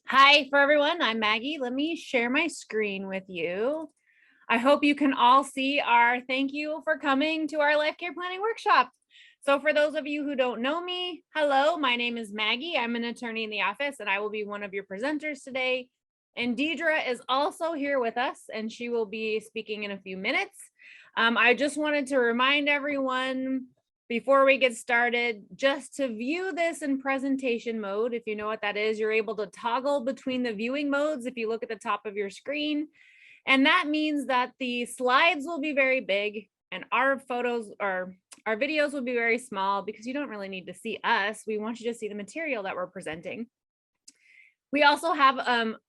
Hi for everyone, I'm Maggie. Let me share my screen with you. I hope you can all see our thank you for coming to our life care planning workshop. So for those of you who don't know me, hello, my name is Maggie. I'm an attorney in the office and I will be one of your presenters today. And Dedra is also here with us and she will be speaking in a few minutes. I just wanted to remind everyone before we get started, just to view this in presentation mode, if you know what that is, you're able to toggle between the viewing modes if you look at the top of your screen. And that means that the slides will be very big and our photos or our videos will be very small because you don't really need to see us. We want you to see the material that we're presenting. We also have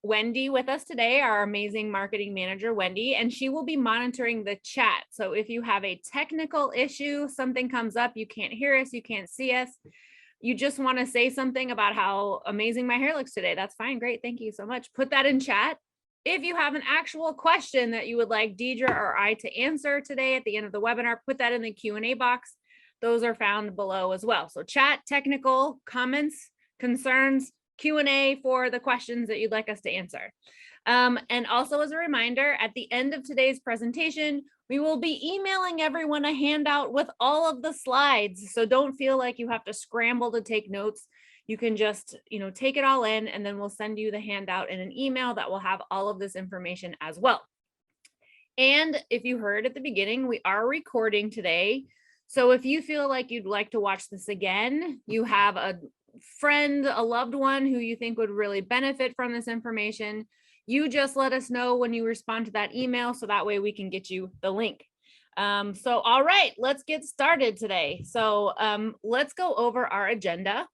Wendy with us today, our amazing marketing manager, Wendy, and she will be monitoring the chat. So if you have a technical issue, something comes up, you can't hear us, you can't see us, you just want to say something about how amazing my hair looks today, that's fine, great, thank you so much. Put that in chat. If you have an actual question that you would like Dedra or I to answer today at the end of the webinar, put that in the Q&A box. Those are found below as well. So chat, technical, comments, concerns, Q&A for the questions that you'd like us to answer. And also as a reminder, at the end of today's presentation, we will be emailing everyone a handout with all of the slides. So don't feel like you have to scramble to take notes. You can just, take it all in and then we'll send you the handout in an email that will have all of this information as well. And if you heard at the beginning, we are recording today. So if you feel like you'd like to watch this again, you have a friend, a loved one who you think would really benefit from this information, you just let us know when you respond to that email so that way we can get you the link. So all right, let's get started today. So let's go over our agenda.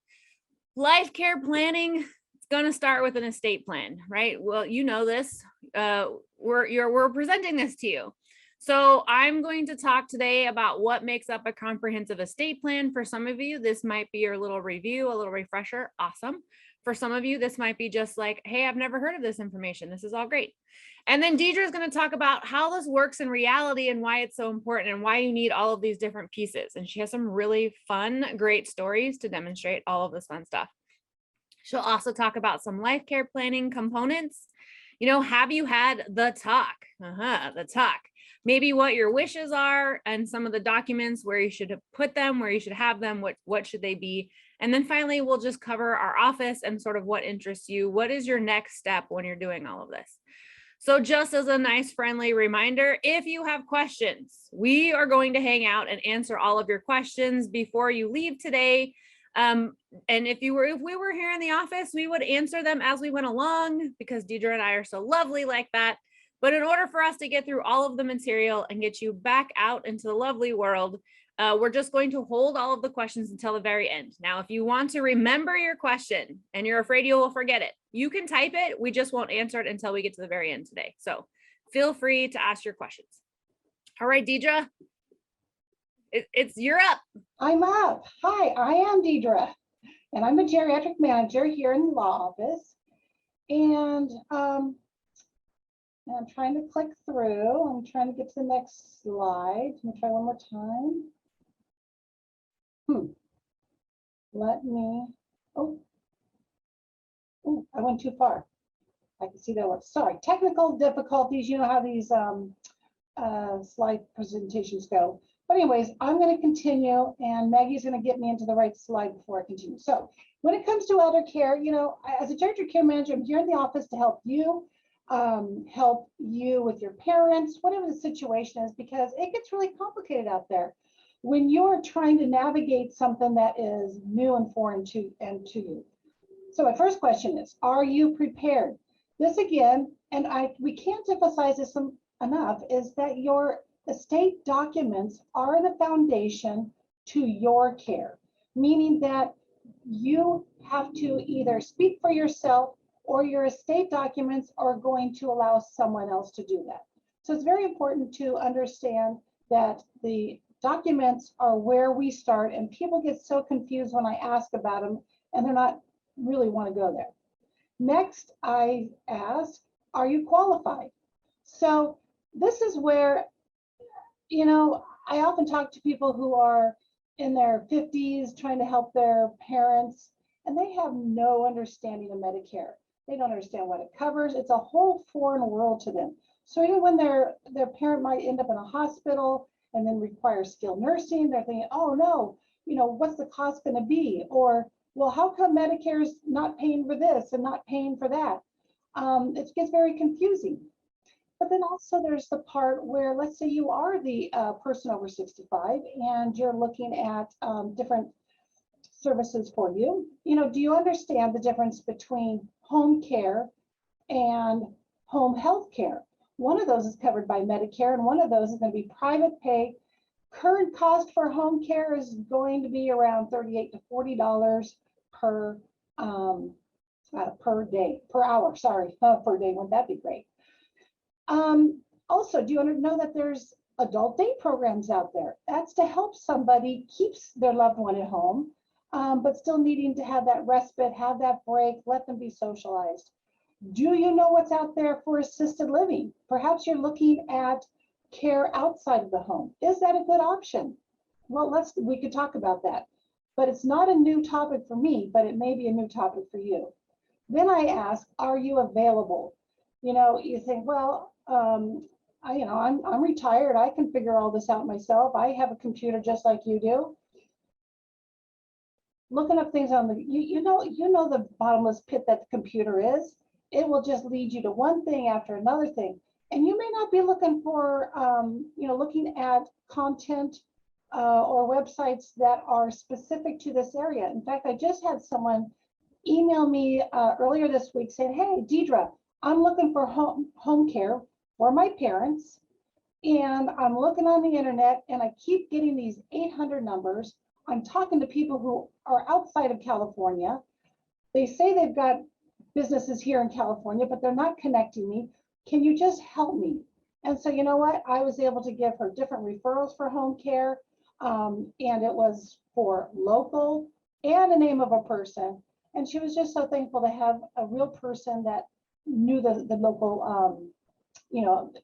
Life care planning, it's going to start with an estate plan, right? Well, you know this, we're presenting this to you. So I'm going to talk today about what makes up a comprehensive estate plan. For some of you, this might be your little review, a little refresher. Awesome. For some of you, this might be just like, hey, I've never heard of this information. This is all great. And then Dedra is going to talk about how this works in reality and why it's so important and why you need all of these different pieces. And she has some really fun, great stories to demonstrate all of this fun stuff. She'll also talk about some life care planning components. Have you had the talk? The talk. Maybe what your wishes are and some of the documents where you should put them, where you should have them, what should they be? And then finally, we'll just cover our office and sort of what interests you. What is your next step when you're doing all of this? So just as a nice friendly reminder, if you have questions, we are going to hang out and answer all of your questions before you leave today. And if we were here in the office, we would answer them as we went along because Dedra and I are so lovely like that. But in order for us to get through all of the material and get you back out into the lovely world, we're just going to hold all of the questions until the very end. Now, if you want to remember your question and you're afraid you will forget it, you can type it. We just won't answer it until we get to the very end today. So feel free to ask your questions. All right, Dedra, you're up. I'm up. Hi, I am Dedra, and I'm a geriatric manager here in the law office. And I'm trying to click through. I'm trying to get to the next slide. Let me try one more time. Let me, oh, I went too far. I can see that one. Sorry, technical difficulties. You know how these slide presentations go. But anyways, I'm going to continue, and Maggie's going to get me into the right slide before I continue. So when it comes to elder care, as a geriatric care manager, I'm here in the office to help you with your parents, whatever the situation is, because it gets really complicated out there when you're trying to navigate something that is new and foreign to you. So my first question is, are you prepared? This again, and we can't emphasize this enough, is that your estate documents are the foundation to your care, meaning that you have to either speak for yourself or your estate documents are going to allow someone else to do that. So it's very important to understand that the documents are where we start, and people get so confused when I ask about them and they're not really want to go there. Next, I ask, are you qualified? So this is where, I often talk to people who are in their 50s trying to help their parents, and they have no understanding of Medicare. They don't understand what it covers. It's a whole foreign world to them. So even when their parent might end up in a hospital and then require skilled nursing, they're thinking, oh no, what's the cost going to be? Or, well, how come Medicare's not paying for this and not paying for that? It gets very confusing. But then also there's the part where, let's say you are the person over 65 and you're looking at different services for you. Do you understand the difference between home care and home health care? One of those is covered by Medicare and one of those is going to be private pay. Current cost for home care is going to be around $38 to $40 per day, per hour, sorry, per day. Wouldn't that be great? Also, do you know that there's adult day programs out there? That's to help somebody keep their loved one at home, but still needing to have that respite, have that break, let them be socialized. Do you know what's out there for assisted living? Perhaps you're looking at care outside of the home. Is that a good option? Well, we could talk about that, but it's not a new topic for me, but it may be a new topic for you. Then I ask, are you available? You think, well, I'm retired. I can figure all this out myself. I have a computer just like you do. Looking up things on you know the bottomless pit that the computer is. It will just lead you to one thing after another thing. And you may not be looking for, looking at content or websites that are specific to this area. In fact, I just had someone email me earlier this week saying, hey, Dedra, I'm looking for home care for my parents. And I'm looking on the internet and I keep getting these 800 numbers. I'm talking to people who are outside of California. They say they've got businesses here in California, but they're not connecting me. Can you just help me? And so you know what? I was able to give her different referrals for home care. And it was for local and the name of a person. And she was just so thankful to have a real person that knew the local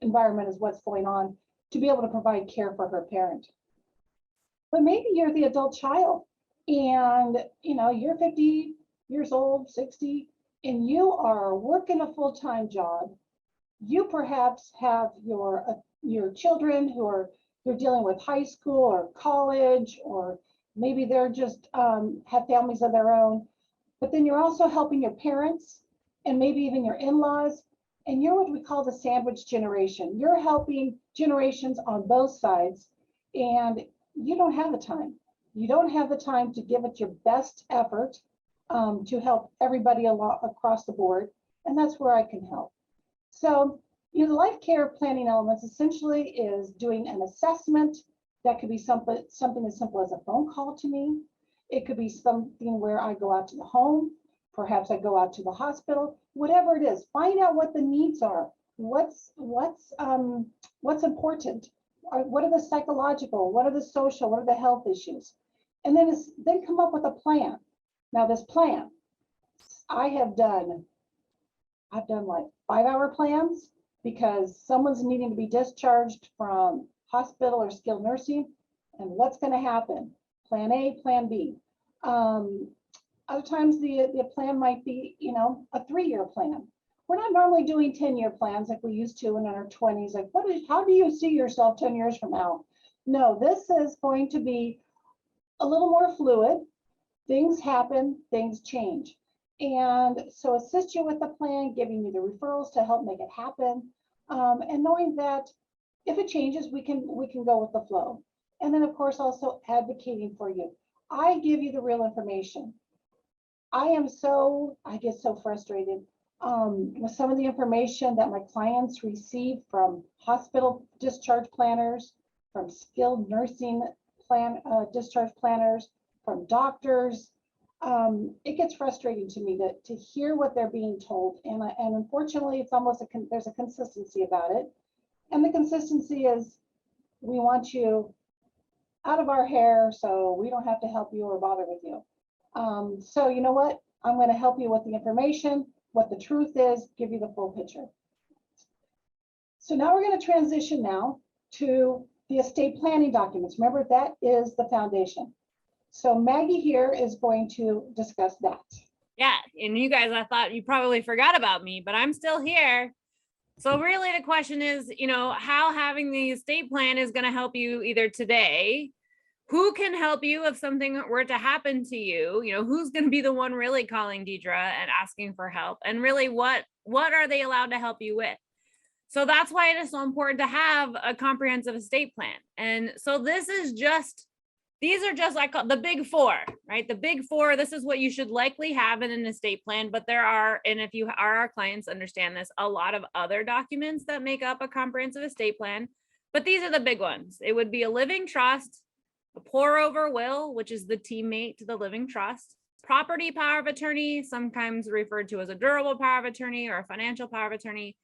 environment is what's going on to be able to provide care for her parent. But maybe you're the adult child and you're 50 years old, 60, and you are working a full-time job. You perhaps have your children you're dealing with high school or college, or maybe they're just have families of their own. But then you're also helping your parents and maybe even your in-laws. And you're what we call the sandwich generation. You're helping generations on both sides, and you don't have the time. You don't have the time to give it your best effort to help everybody across the board. And that's where I can help. So, the life care planning elements essentially is doing an assessment. That could be something as simple as a phone call to me. It could be something where I go out to the home. Perhaps I go out to the hospital, whatever it is, find out what the needs are. What's important? What are the psychological? What are the social? What are the health issues? And then come up with a plan. Now this plan, I've done like 5-hour plans because someone's needing to be discharged from hospital or skilled nursing, and what's going to happen? Plan A, plan B. Other times the plan might be, a 3-year plan. We're not normally doing 10-year plans like we used to in our 20s. Like, how do you see yourself 10 years from now? No, this is going to be a little more fluid. Things happen, things change. And so assist you with the plan, giving you the referrals to help make it happen. And knowing that if it changes, we can go with the flow. And then of course, also advocating for you. I give you the real information. I get so frustrated with some of the information that my clients receive from hospital discharge planners, from skilled nursing discharge planners, from doctors. It gets frustrating to me to hear what they're being told. And unfortunately, it's almost there's a consistency about it. And the consistency is, we want you out of our hair so we don't have to help you or bother with you. So you know what? I'm going to help you with the information, what the truth is, give you the full picture. So now we're going to transition now to the estate planning documents. Remember, that is the foundation. So Maggie here is going to discuss that. Yeah, and you guys, I thought you probably forgot about me, but I'm still here. So really the question is, how having the estate plan is going to help you either today. Who can help you if something were to happen to you? Who's going to be the one really calling Dedra and asking for help? And really, what are they allowed to help you with? So that's why it is so important to have a comprehensive estate plan. And so these are just like the big four, right? The big four, this is what you should likely have in an estate plan, but there are, and if you are our clients, understand this, a lot of other documents that make up a comprehensive estate plan, but these are the big ones. It would be a living trust, a pour over will, which is the teammate to the living trust, property power of attorney, sometimes referred to as a durable power of attorney or a financial power of attorney,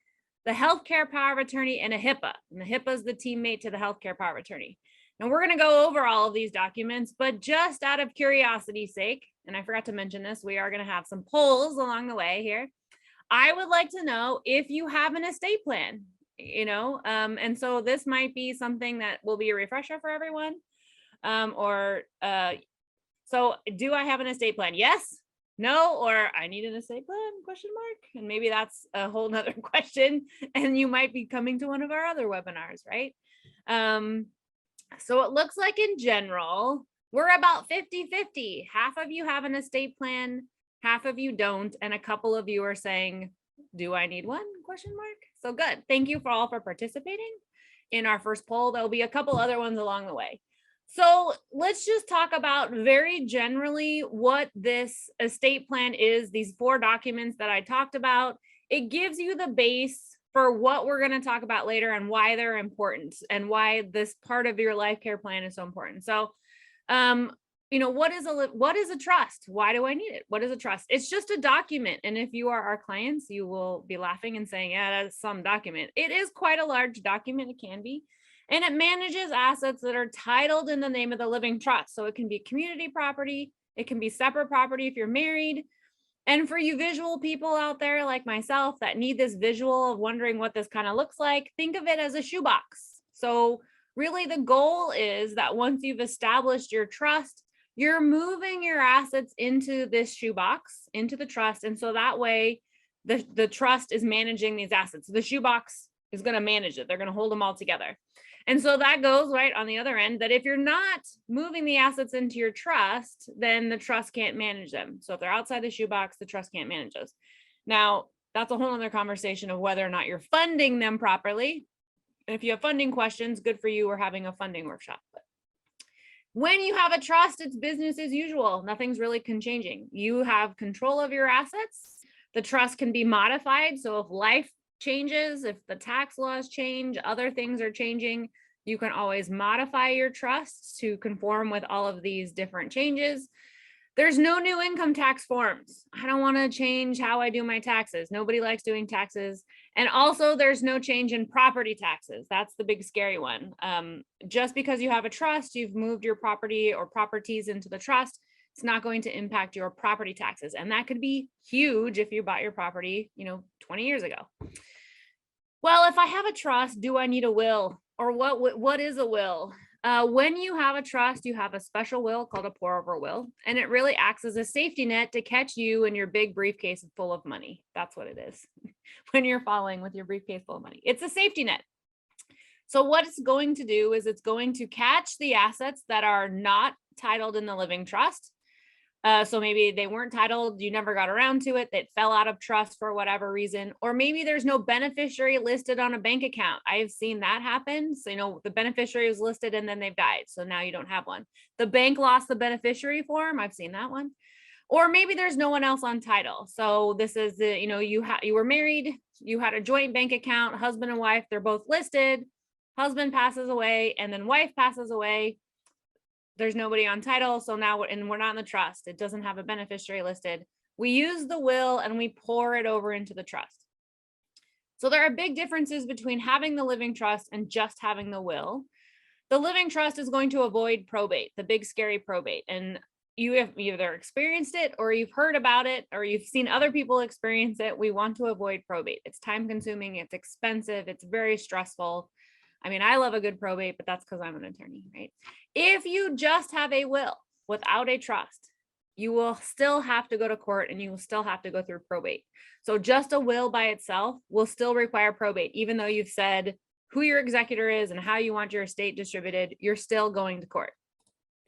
the healthcare power of attorney, and a HIPAA. And the HIPAA is the teammate to the healthcare power of attorney. Now we're going to go over all of these documents, but just out of curiosity's sake, and I forgot to mention this, we are going to have some polls along the way here. I would like to know if you have an estate plan, and so this might be something that will be a refresher for everyone. So do I have an estate plan? Yes, no, or I need an estate plan, ? And maybe that's a whole nother question, and you might be coming to one of our other webinars, right? So it looks like in general, we're about 50-50. Half of you have an estate plan, half of you don't, and a couple of you are saying, do I need one? ? So good. Thank you all for participating in our first poll. There'll be a couple other ones along the way. So let's just talk about very generally what this estate plan is, these 4 documents that I talked about. It gives you the base for what we're going to talk about later and why they're important and why this part of your life care plan is so important. So, what is a trust? Why do I need it? What is a trust? It's just a document. And if you are our clients, you will be laughing and saying, yeah, that's some document. It is quite a large document. It can be. And it manages assets that are titled in the name of the living trust. So it can be community property. It can be separate property if you're married. And for you visual people out there like myself that need this visual of wondering what this kind of looks like, think of it as a shoebox. So really the goal is that once you've established your trust, you're moving your assets into this shoebox, into the trust. And so that way the trust is managing these assets. The shoebox is going to manage it. They're going to hold them all together. And so that goes right on the other end that if you're not moving the assets into your trust, then the trust can't manage them. So if they're outside the shoebox, the trust can't manage those. Now, that's a whole other conversation of whether or not you're funding them properly. And if you have funding questions, good for you. We're having a funding workshop. But when you have a trust, it's business as usual. Nothing's really changing. You have control of your assets. The trust can be modified. So if life changes, if the tax laws change, other things are changing, you can always modify your trusts to conform with all of these different changes. There's no new income tax forms. I don't want to change how I do my taxes. Nobody likes doing taxes. And also there's no change in property taxes. That's the big scary one. Just because you have a trust, you've moved your property or properties into the trust, it's not going to impact your property taxes. And that could be huge if you bought your property, 20 years ago. Well, if I have a trust, do I need a will? Or what is a will? When you have a trust, you have a special will called a pour over will, and it really acts as a safety net to catch you in your big briefcase full of money. That's what it is. When you're falling with your briefcase full of money, it's a safety net. So what it's going to do is it's going to catch the assets that are not titled in the living trust. So maybe they weren't titled, you never got around to it, that fell out of trust for whatever reason, or maybe there's no beneficiary listed on a bank account. I've seen that happen. So, the beneficiary was listed and then they've died. So now you don't have one. The bank lost the beneficiary form. I've seen that one. Or maybe there's no one else on title. So this is the, you were married, you had a joint bank account, husband and wife, they're both listed. Husband passes away and then wife passes away. There's nobody on title. So now we're not in the trust. It doesn't have a beneficiary listed. We use the will and we pour it over into the trust. So there are big differences between having the living trust and just having the will. The living trust is going to avoid probate, the big scary probate. And you have either experienced it or you've heard about it or you've seen other people experience it. We want to avoid probate. It's time consuming. It's expensive. It's very stressful. I mean, I love a good probate, but that's because I'm an attorney, right? If you just have a will without a trust, you will still have to go to court and you will still have to go through probate. So just a will by itself will still require probate, even though you've said who your executor is and how you want your estate distributed, you're still going to court,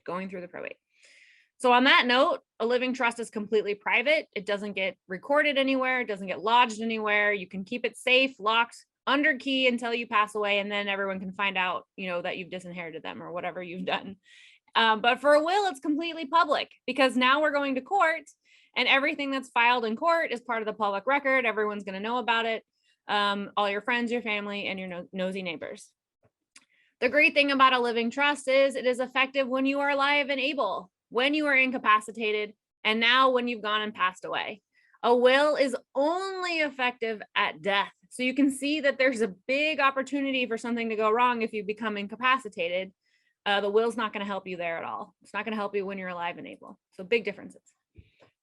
going through the probate. So on that note, a living trust is completely private. It doesn't get recorded anywhere. It doesn't get lodged anywhere. You can keep it safe, locked, under key until you pass away, and then everyone can find out, that you've disinherited them or whatever you've done. But for a will, it's completely public because now we're going to court and everything that's filed in court is part of the public record. Everyone's going to know about it. All your friends, your family, and your nosy neighbors. The great thing about a living trust is it is effective when you are alive and able, when you are incapacitated, and now when you've gone and passed away. A will is only effective at death. So you can see that there's a big opportunity for something to go wrong if you become incapacitated. The will's not going to help you there at all. It's not going to help you when you're alive and able. So big differences.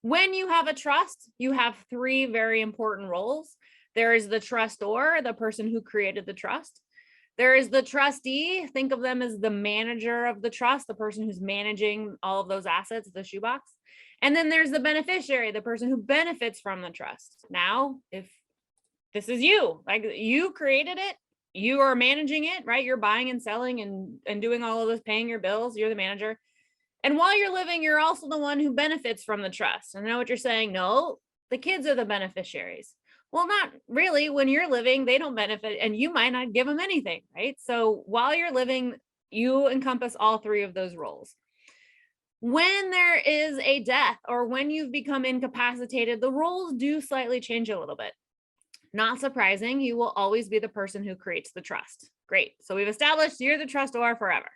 When you have a trust, you have three very important roles. There is the trustor, the person who created the trust. There is the trustee. Think of them as the manager of the trust, the person who's managing all of those assets, the shoebox. And then there's the beneficiary, the person who benefits from the trust. Now, if this is you, like you created it, you are managing it, right? You're buying and selling and doing all of this, paying your bills. You're the manager. And while you're living, you're also the one who benefits from the trust. And I know what you're saying. No, the kids are the beneficiaries. Well, not really. When you're living, they don't benefit and you might not give them anything, right? So while you're living, you encompass all three of those roles. When there is a death or when you've become incapacitated, the roles do slightly change a little bit. Not surprising, you will always be the person who creates the trust. Great. So we've established you're the trustor forever.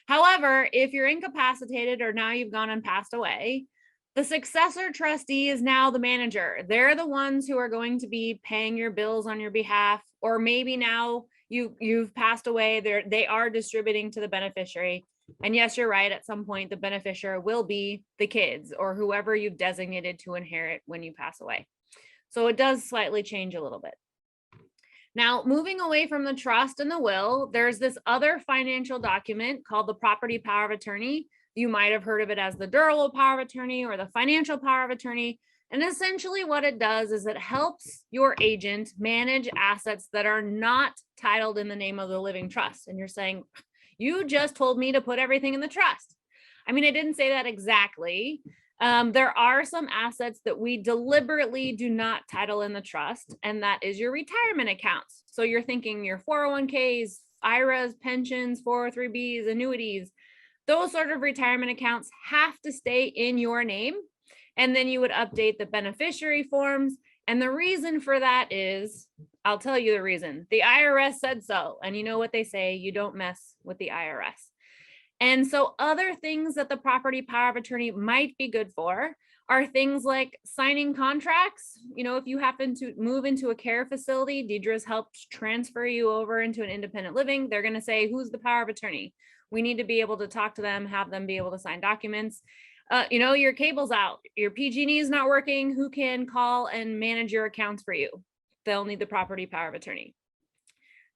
However, if you're incapacitated or now you've gone and passed away, the successor trustee is now the manager. They're the ones who are going to be paying your bills on your behalf, or maybe now you've passed away, they are distributing to the beneficiary. And yes, you're right, at some point the beneficiary will be the kids or whoever you've designated to inherit when you pass away. So it does slightly change a little bit. Now, moving away from the trust and the will, there's this other financial document called the property power of attorney. You might have heard of it as the durable power of attorney or the financial power of attorney. And essentially what it does is it helps your agent manage assets that are not titled in the name of the living trust. And you're saying, you just told me to put everything in the trust. I mean, I didn't say that exactly. There are some assets that we deliberately do not title in the trust, and that is your retirement accounts. So you're thinking your 401ks, IRAs, pensions, 403bs, annuities, those sort of retirement accounts have to stay in your name. And then you would update the beneficiary forms. And the reason for that is, I'll tell you the reason. The IRS said so. And you know what they say, you don't mess with the IRS. And so other things that the property power of attorney might be good for are things like signing contracts. If you happen to move into a care facility, Dedra's helped transfer you over into an independent living. They're going to say, who's the power of attorney? We need to be able to talk to them, have them be able to sign documents. Your cable's out, your PG&E is not working. Who can call and manage your accounts for you? They'll need the property power of attorney.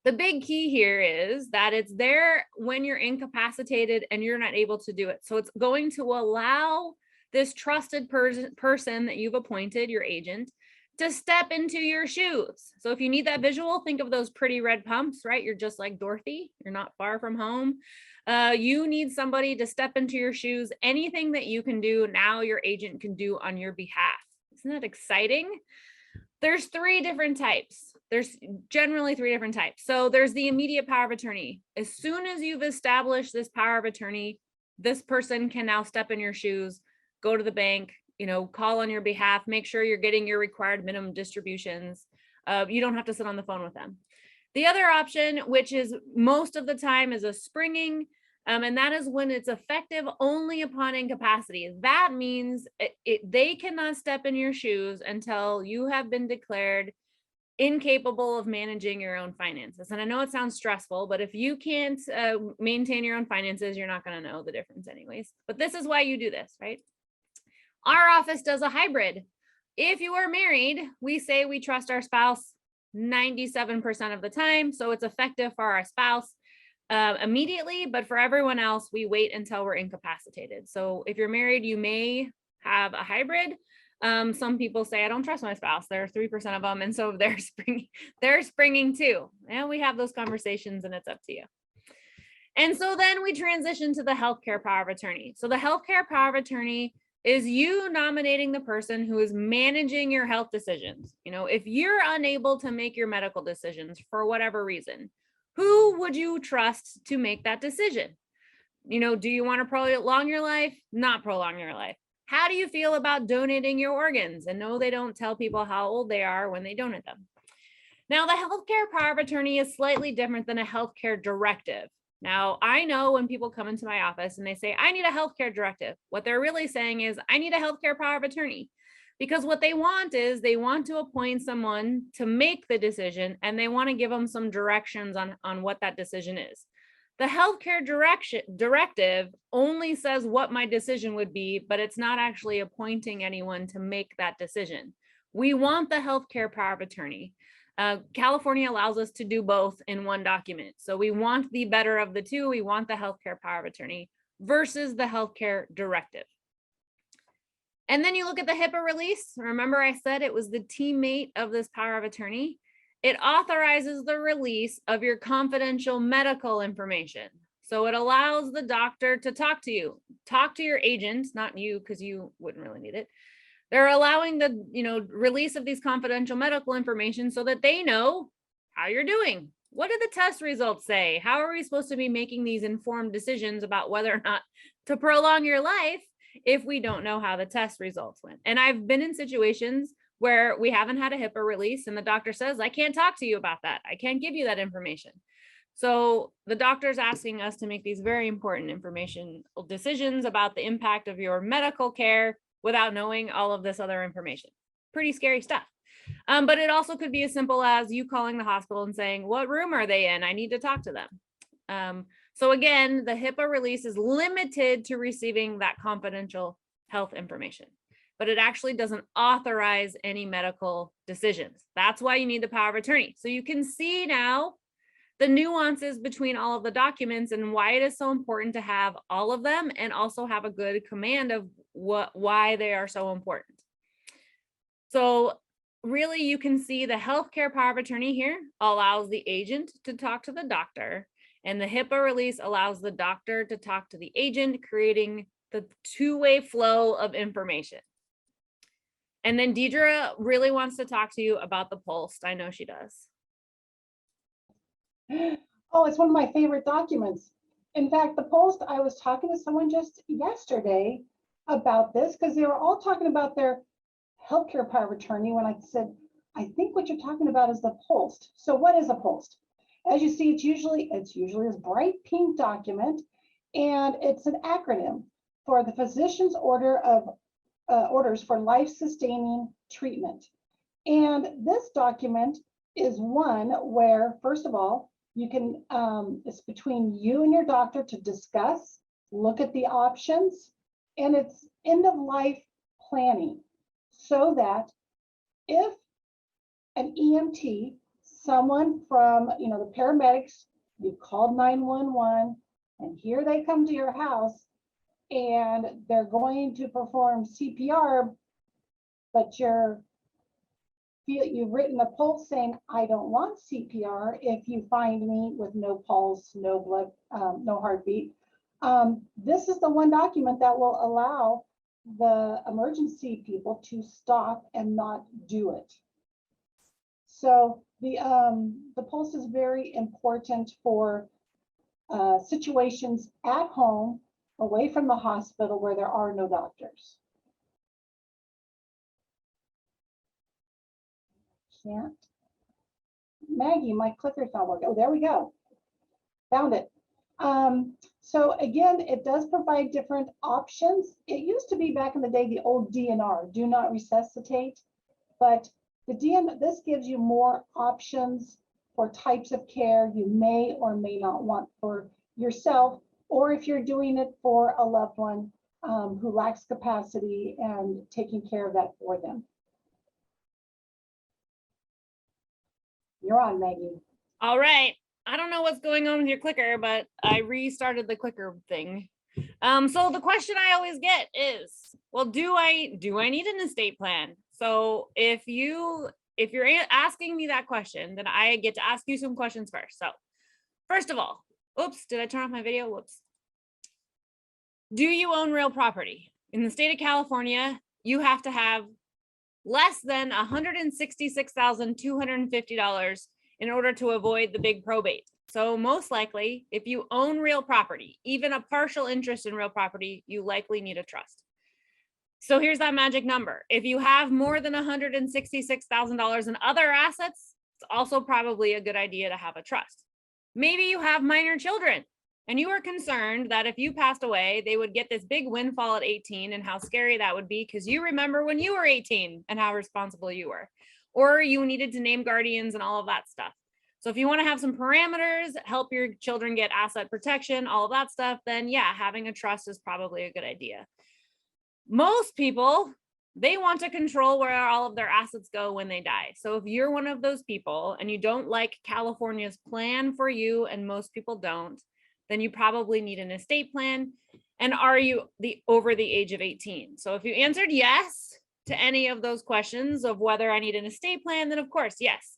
The big key here is that it's there when you're incapacitated and you're not able to do it. So it's going to allow this trusted person that you've appointed, your agent, to step into your shoes. So if you need that visual, think of those pretty red pumps, right? You're just like Dorothy. You're not far from home. You need somebody to step into your shoes. Anything that you can do now, your agent can do on your behalf. Isn't that exciting? There's three different types. There's generally three different types. So there's the immediate power of attorney. As soon as you've established this power of attorney, this person can now step in your shoes, go to the bank, call on your behalf, make sure you're getting your required minimum distributions. You don't have to sit on the phone with them. The other option, which is most of the time, is a springing, and that is when it's effective only upon incapacity. That means they cannot step in your shoes until you have been declared incapable of managing your own finances. And I know it sounds stressful, but if you can't maintain your own finances, you're not going to know the difference anyways. But this is why you do this, right? Our office does a hybrid. If you are married, we say we trust our spouse 97% of the time. So it's effective for our spouse immediately, but for everyone else, we wait until we're incapacitated. So if you're married, you may have a hybrid. Some people say, I don't trust my spouse. There are 3% of them. And so they're springing too. And we have those conversations and it's up to you. And so then we transition to the healthcare power of attorney. So the healthcare power of attorney is you nominating the person who is managing your health decisions. You know, if you're unable to make your medical decisions for whatever reason, who would you trust to make that decision? You know, do you want to prolong your life? Not prolong your life. How do you feel about donating your organs? And no, they don't tell people how old they are when they donate them. Now, the healthcare power of attorney is slightly different than a healthcare directive. Now, I know when people come into my office and they say, I need a healthcare directive, what they're really saying is, I need a healthcare power of attorney. Because what they want is they want to appoint someone to make the decision, and they want to give them some directions on what that decision is. The healthcare directive only says what my decision would be, but it's not actually appointing anyone to make that decision. We want the healthcare power of attorney. California allows us to do both in one document. So we want the better of the two. We want the healthcare power of attorney versus the healthcare directive. And then you look at the HIPAA release. Remember I said it was the teammate of this power of attorney. It authorizes the release of your confidential medical information. So it allows the doctor to talk to you, talk to your agent, not you, because you wouldn't really need it. They're allowing the, release of these confidential medical information so that they know how you're doing. What do the test results say? How are we supposed to be making these informed decisions about whether or not to prolong your life if we don't know how the test results went? And I've been in situations where we haven't had a HIPAA release and the doctor says, I can't talk to you about that. I can't give you that information. So the doctor's asking us to make these very important information decisions about the impact of your medical care without knowing all of this other information. Pretty scary stuff. But it also could be as simple as you calling the hospital and saying, what room are they in? I need to talk to them. So again, the HIPAA release is limited to receiving that confidential health information, but it actually doesn't authorize any medical decisions. That's why you need the power of attorney. So you can see now the nuances between all of the documents and why it is so important to have all of them and also have a good command of why they are so important. So really you can see the healthcare power of attorney here allows the agent to talk to the doctor, and the HIPAA release allows the doctor to talk to the agent, creating the two-way flow of information. And then Dedra really wants to talk to you about the POLST. I know she does. Oh, it's one of my favorite documents. In fact, the POLST, I was talking to someone just yesterday about this because they were all talking about their healthcare power of attorney when I said, I think what you're talking about is the POLST. So what is a POLST? As you see, it's usually this bright pink document, and it's an acronym for the physician's orders for life-sustaining treatment. And this document is one where, first of all, you can, it's between you and your doctor to discuss, look at the options, and it's end of life planning so that if an EMT, someone from, the paramedics, you've called 911 and here they come to your house and they're going to perform CPR, but you've written a pulse saying, I don't want CPR if you find me with no pulse, no blood, no heartbeat. This is the one document that will allow the emergency people to stop and not do it. So the pulse is very important for situations at home, away from the hospital where there are no doctors. Can't. Maggie, my clicker's not working. Oh, there we go. Found it. So again, it does provide different options. It used to be back in the day, the old DNR, do not resuscitate, but this gives you more options for types of care you may or may not want for yourself, or if you're doing it for a loved one who lacks capacity and taking care of that for them. You're on, Maggie. All right. I don't know what's going on with your clicker, but I restarted the clicker thing. So the question I always get is, well, do I need an estate plan? So if you're asking me that question, then I get to ask you some questions first. So first of all, oops, did I turn off my video? Whoops. Do you own real property? In the state of California, you have to have less than $166,250 in order to avoid the big probate. So most likely, if you own real property, even a partial interest in real property, you likely need a trust. So here's that magic number. If you have more than $166,000 in other assets, it's also probably a good idea to have a trust. Maybe you have minor children and you are concerned that if you passed away, they would get this big windfall at 18 and how scary that would be because you remember when you were 18 and how responsible you were, or you needed to name guardians and all of that stuff. So if you want to have some parameters, help your children get asset protection, all of that stuff, then yeah, having a trust is probably a good idea. Most people, they want to control where all of their assets go when they die. So if you're one of those people and you don't like California's plan for you, and most people don't, then you probably need an estate plan. And are you over the age of 18? So if you answered yes to any of those questions of whether I need an estate plan, then of course, yes.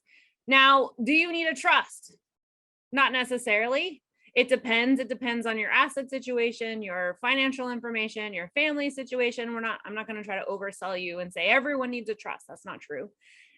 Now, do you need a trust? Not necessarily. It depends. It depends on your asset situation, your financial information, your family situation. I'm not going to try to oversell you and say everyone needs a trust. That's not true.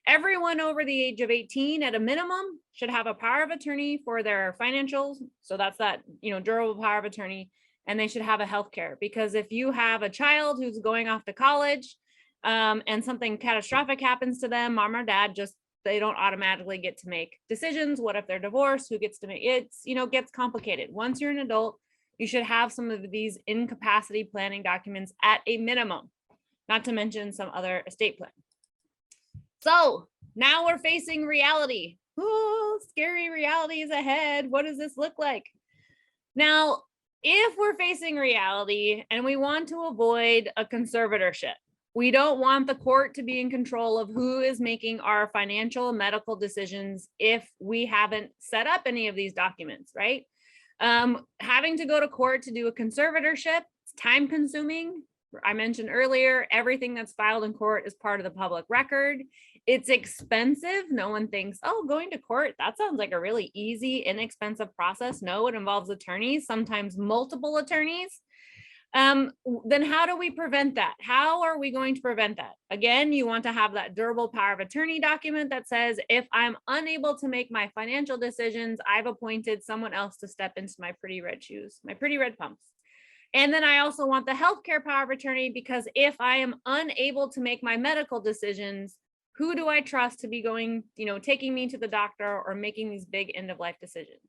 Everyone over the age of 18 at a minimum should have a power of attorney for their financials. So that's that, durable power of attorney, and they should have a healthcare, because if you have a child who's going off to college and something catastrophic happens to them, mom or dad they don't automatically get to make decisions. What if they're divorced? Who gets to make it? Gets complicated. Once you're an adult, you should have some of these incapacity planning documents at a minimum, not to mention some other estate plan. So now we're facing reality. Oh, scary reality is ahead. What does this look like? Now, if we're facing reality and we want to avoid a conservatorship, we don't want the court to be in control of who is making our financial medical decisions if we haven't set up any of these documents, right? Having to go to court to do a conservatorship, it's time consuming. I mentioned earlier, everything that's filed in court is part of the public record. It's expensive. No one thinks, oh, going to court, that sounds like a really easy, inexpensive process. No, it involves attorneys, sometimes multiple attorneys. Then how do we prevent that? How are we going to prevent that? Again, you want to have that durable power of attorney document that says, if I'm unable to make my financial decisions, I've appointed someone else to step into my pretty red shoes, my pretty red pumps. And then I also want the healthcare power of attorney, because if I am unable to make my medical decisions, who do I trust to be going, taking me to the doctor or making these big end of life decisions?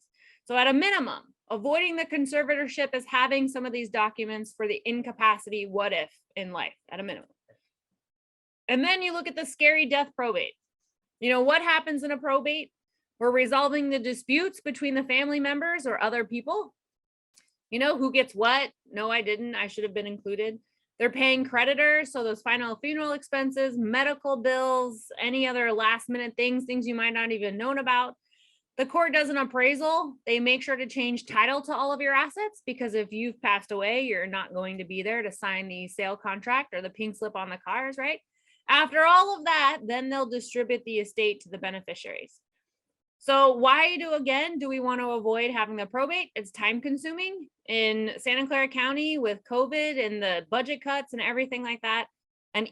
So at a minimum, avoiding the conservatorship is having some of these documents for the incapacity what if in life at a minimum. And then you look at the scary death probate. What happens in a probate? We're resolving the disputes between the family members or other people. Who gets what? No, I didn't. I should have been included. They're paying creditors. So those final funeral expenses, medical bills, any other last minute things you might not even known about. The court does an appraisal. They make sure to change title to all of your assets, because if you've passed away, you're not going to be there to sign the sale contract or the pink slip on the cars, right? After all of that, then they'll distribute the estate to the beneficiaries. So why do we want to avoid having the probate? It's time consuming. In Santa Clara County with COVID and the budget cuts and everything like that, an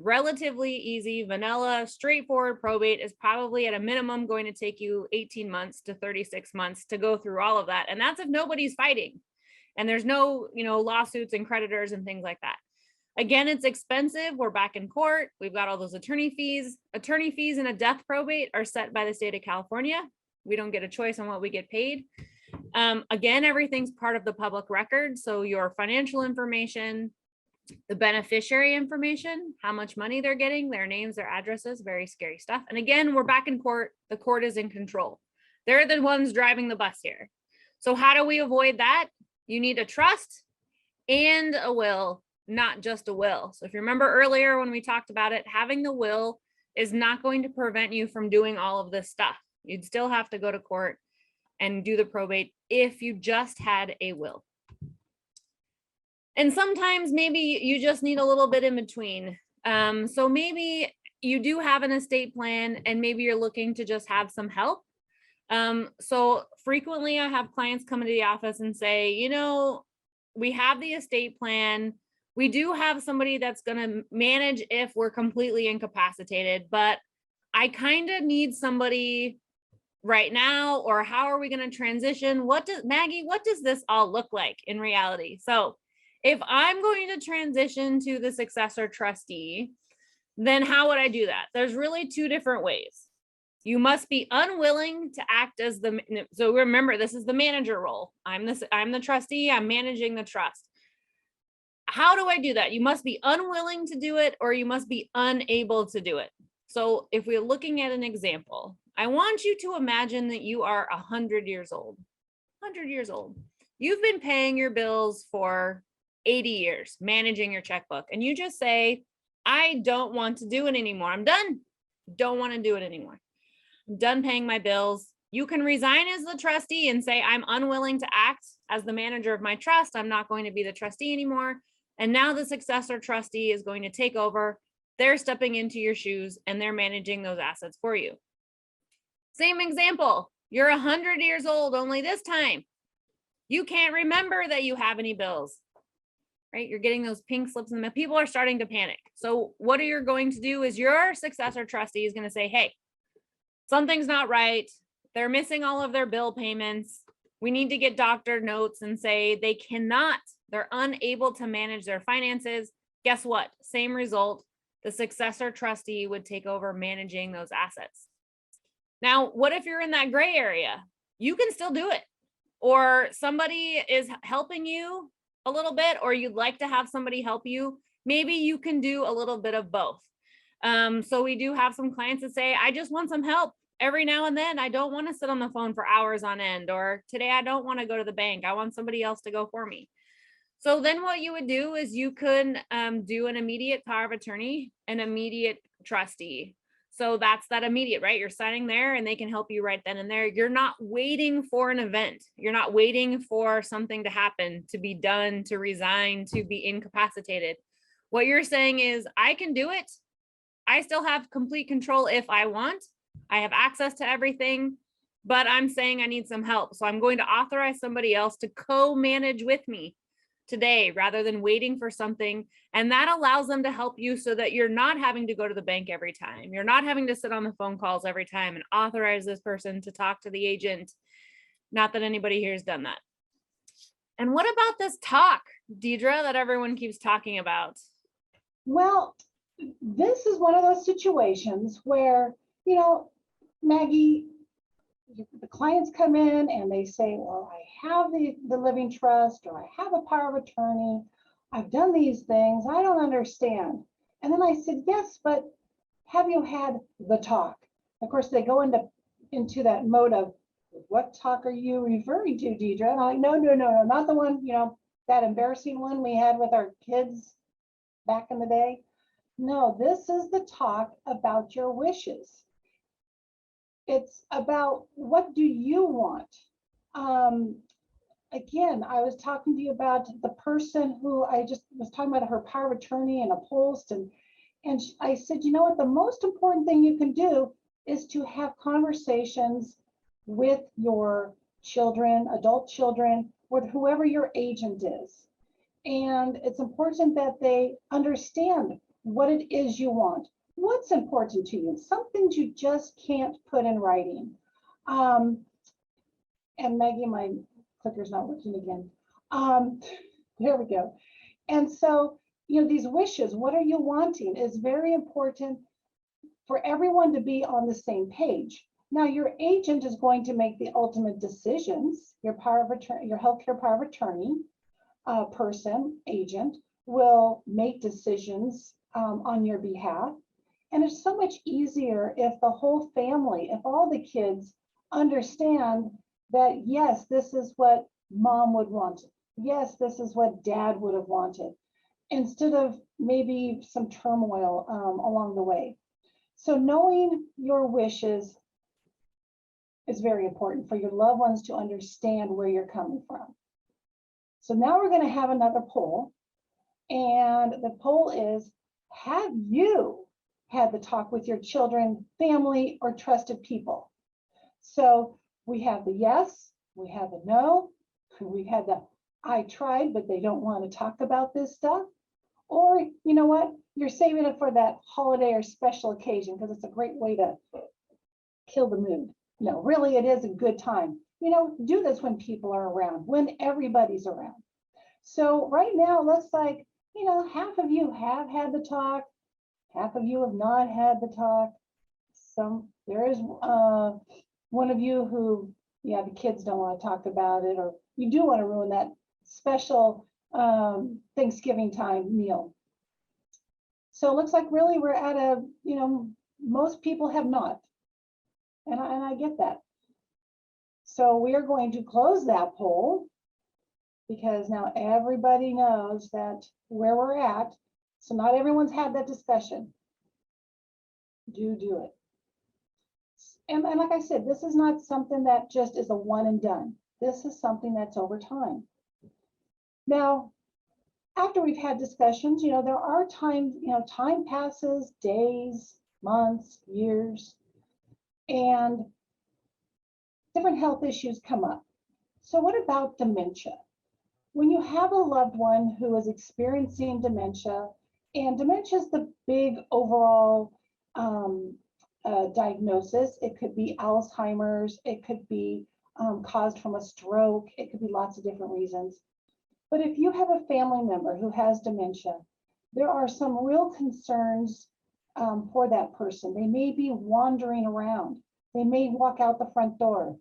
relatively easy, vanilla, straightforward probate is probably at a minimum going to take you 18 months to 36 months to go through all of that. And that's if nobody's fighting and there's no, lawsuits and creditors and things like that. Again, it's expensive. We're back in court. We've got all those attorney fees. Attorney fees in a death probate are set by the state of California. We don't get a choice on what we get paid. Again, everything's part of the public record. So your financial information, the beneficiary information, how much money they're getting, their names, their addresses, very scary stuff. And again, we're back in court. The court is in control. They're the ones driving the bus here. So how do we avoid that? You need a trust and a will, not just a will. So if you remember earlier when we talked about it, having the will is not going to prevent you from doing all of this stuff. You'd still have to go to court and do the probate if you just had a will. And sometimes maybe you just need a little bit in between. So maybe you do have an estate plan and maybe you're looking to just have some help. So frequently I have clients come into the office and say, you know, we have the estate plan. We do have somebody that's going to manage if we're completely incapacitated, but I kind of need somebody right now, or how are we going to transition? Maggie, what does this all look like in reality? So if I'm going to transition to the successor trustee, then how would I do that? There's really two different ways. You must be unwilling to act as so remember, this is the manager role. I'm the trustee, I'm managing the trust. How do I do that? You must be unwilling to do it, or you must be unable to do it. So if we're looking at an example, I want you to imagine that you are 100 years old. 100 years old. You've been paying your bills for 80 years, managing your checkbook, and you just say, I don't want to do it anymore. I'm done. Don't want to do it anymore. I'm done paying my bills. You can resign as the trustee and say, I'm unwilling to act as the manager of my trust. I'm not going to be the trustee anymore. And now the successor trustee is going to take over. They're stepping into your shoes and they're managing those assets for you. Same example. You're 100 years old, only this time you can't remember that you have any bills, right? You're getting those pink slips in the mail. People are starting to panic. So what you're going to do is your successor trustee is going to say, hey, something's not right. They're missing all of their bill payments. We need to get doctor notes and say they cannot, they're unable to manage their finances. Guess what? Same result. The successor trustee would take over managing those assets. Now, what if you're in that gray area? You can still do it. Or somebody is helping you a little bit, or you'd like to have somebody help you. Maybe you can do a little bit of both. So we do have some clients that say, I just want some help every now and then. I don't want to sit on the phone for hours on end, or today I don't want to go to the bank. I want somebody else to go for me. So then what you would do is you could do an immediate power of attorney, an immediate trustee. So that's that immediate, right? You're signing there and they can help you right then and there. You're not waiting for an event. You're not waiting for something to happen, to be done, to resign, to be incapacitated. What you're saying is, I can do it. I still have complete control if I want. I have access to everything, but I'm saying I need some help. So I'm going to authorize somebody else to co-manage with me today rather than waiting for something. And that allows them to help you so that you're not having to go to the bank every time. You're not having to sit on the phone calls every time and authorize this person to talk to the agent. Not that anybody here has done that. And what about this talk, Dedra, that everyone keeps talking about? Well, this is one of those situations where, you know, Maggie, the clients come in and they say, well, I have the living trust, or I have a power of attorney. I've done these things. I don't understand. And then I said, yes, but have you had the talk? Of course, they go into that mode of, what talk are you referring to, Dedra? And I'm like, no, not the one, you know, that embarrassing one we had with our kids back in the day. No, this is the talk about your wishes. It's about, what do you want? Again, I was talking to you about the person who I just was talking about, her power of attorney and a post. And I said, you know what, the most important thing you can do is to have conversations with your children, adult children, with whoever your agent is. And it's important that they understand what it is you want. What's important to you? Some things you just can't put in writing. And Maggie, my clicker's not working again. There we go. And so, you know, these wishes, what are you wanting, is very important for everyone to be on the same page. Now, your agent is going to make the ultimate decisions. Your power of attorney, your healthcare power of attorney person, agent, will make decisions on your behalf. And it's so much easier if the whole family, if all the kids understand that, yes, this is what mom would want. Yes, this is what dad would have wanted, instead of maybe some turmoil along the way. So knowing your wishes is very important for your loved ones to understand where you're coming from. So now we're going to have another poll. And the poll is, have you had the talk with your children, family, or trusted people? So we have the yes, we have the no, we've had the I tried, but they don't want to talk about this stuff. Or you know what? You're saving it for that holiday or special occasion because it's a great way to kill the mood. No, really, it is a good time. Do this when people are around, when everybody's around. So right now, it looks like, half of you have had the talk, half of you have not had the talk. There is one of you who, yeah, the kids don't want to talk about it, or you do want to ruin that special Thanksgiving time meal. So it looks like really we're at a, most people have not. And I get that. So we are going to close that poll because now everybody knows that where we're at. So not everyone's had that discussion. Do it. And like I said, this is not something that just is a one and done. This is something that's over time. Now, after we've had discussions, there are times, time passes, days, months, years, and different health issues come up. So what about dementia? When you have a loved one who is experiencing dementia, and dementia is the big overall diagnosis. It could be Alzheimer's, it could be caused from a stroke, it could be lots of different reasons. But if you have a family member who has dementia, there are some real concerns for that person. They may be wandering around. They may walk out the front door.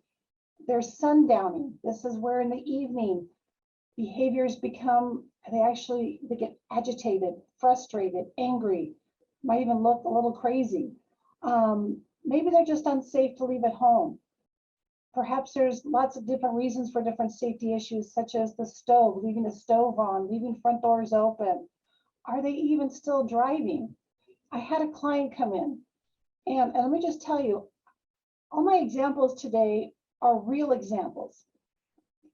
There's sundowning. This is where in the evening behaviors become, they get agitated, frustrated, angry, might even look a little crazy. Maybe they're just unsafe to leave at home. Perhaps there's lots of different reasons for different safety issues, such as the stove, leaving the stove on, leaving front doors open. Are they even still driving? I had a client come in, and let me just tell you, all my examples today are real examples.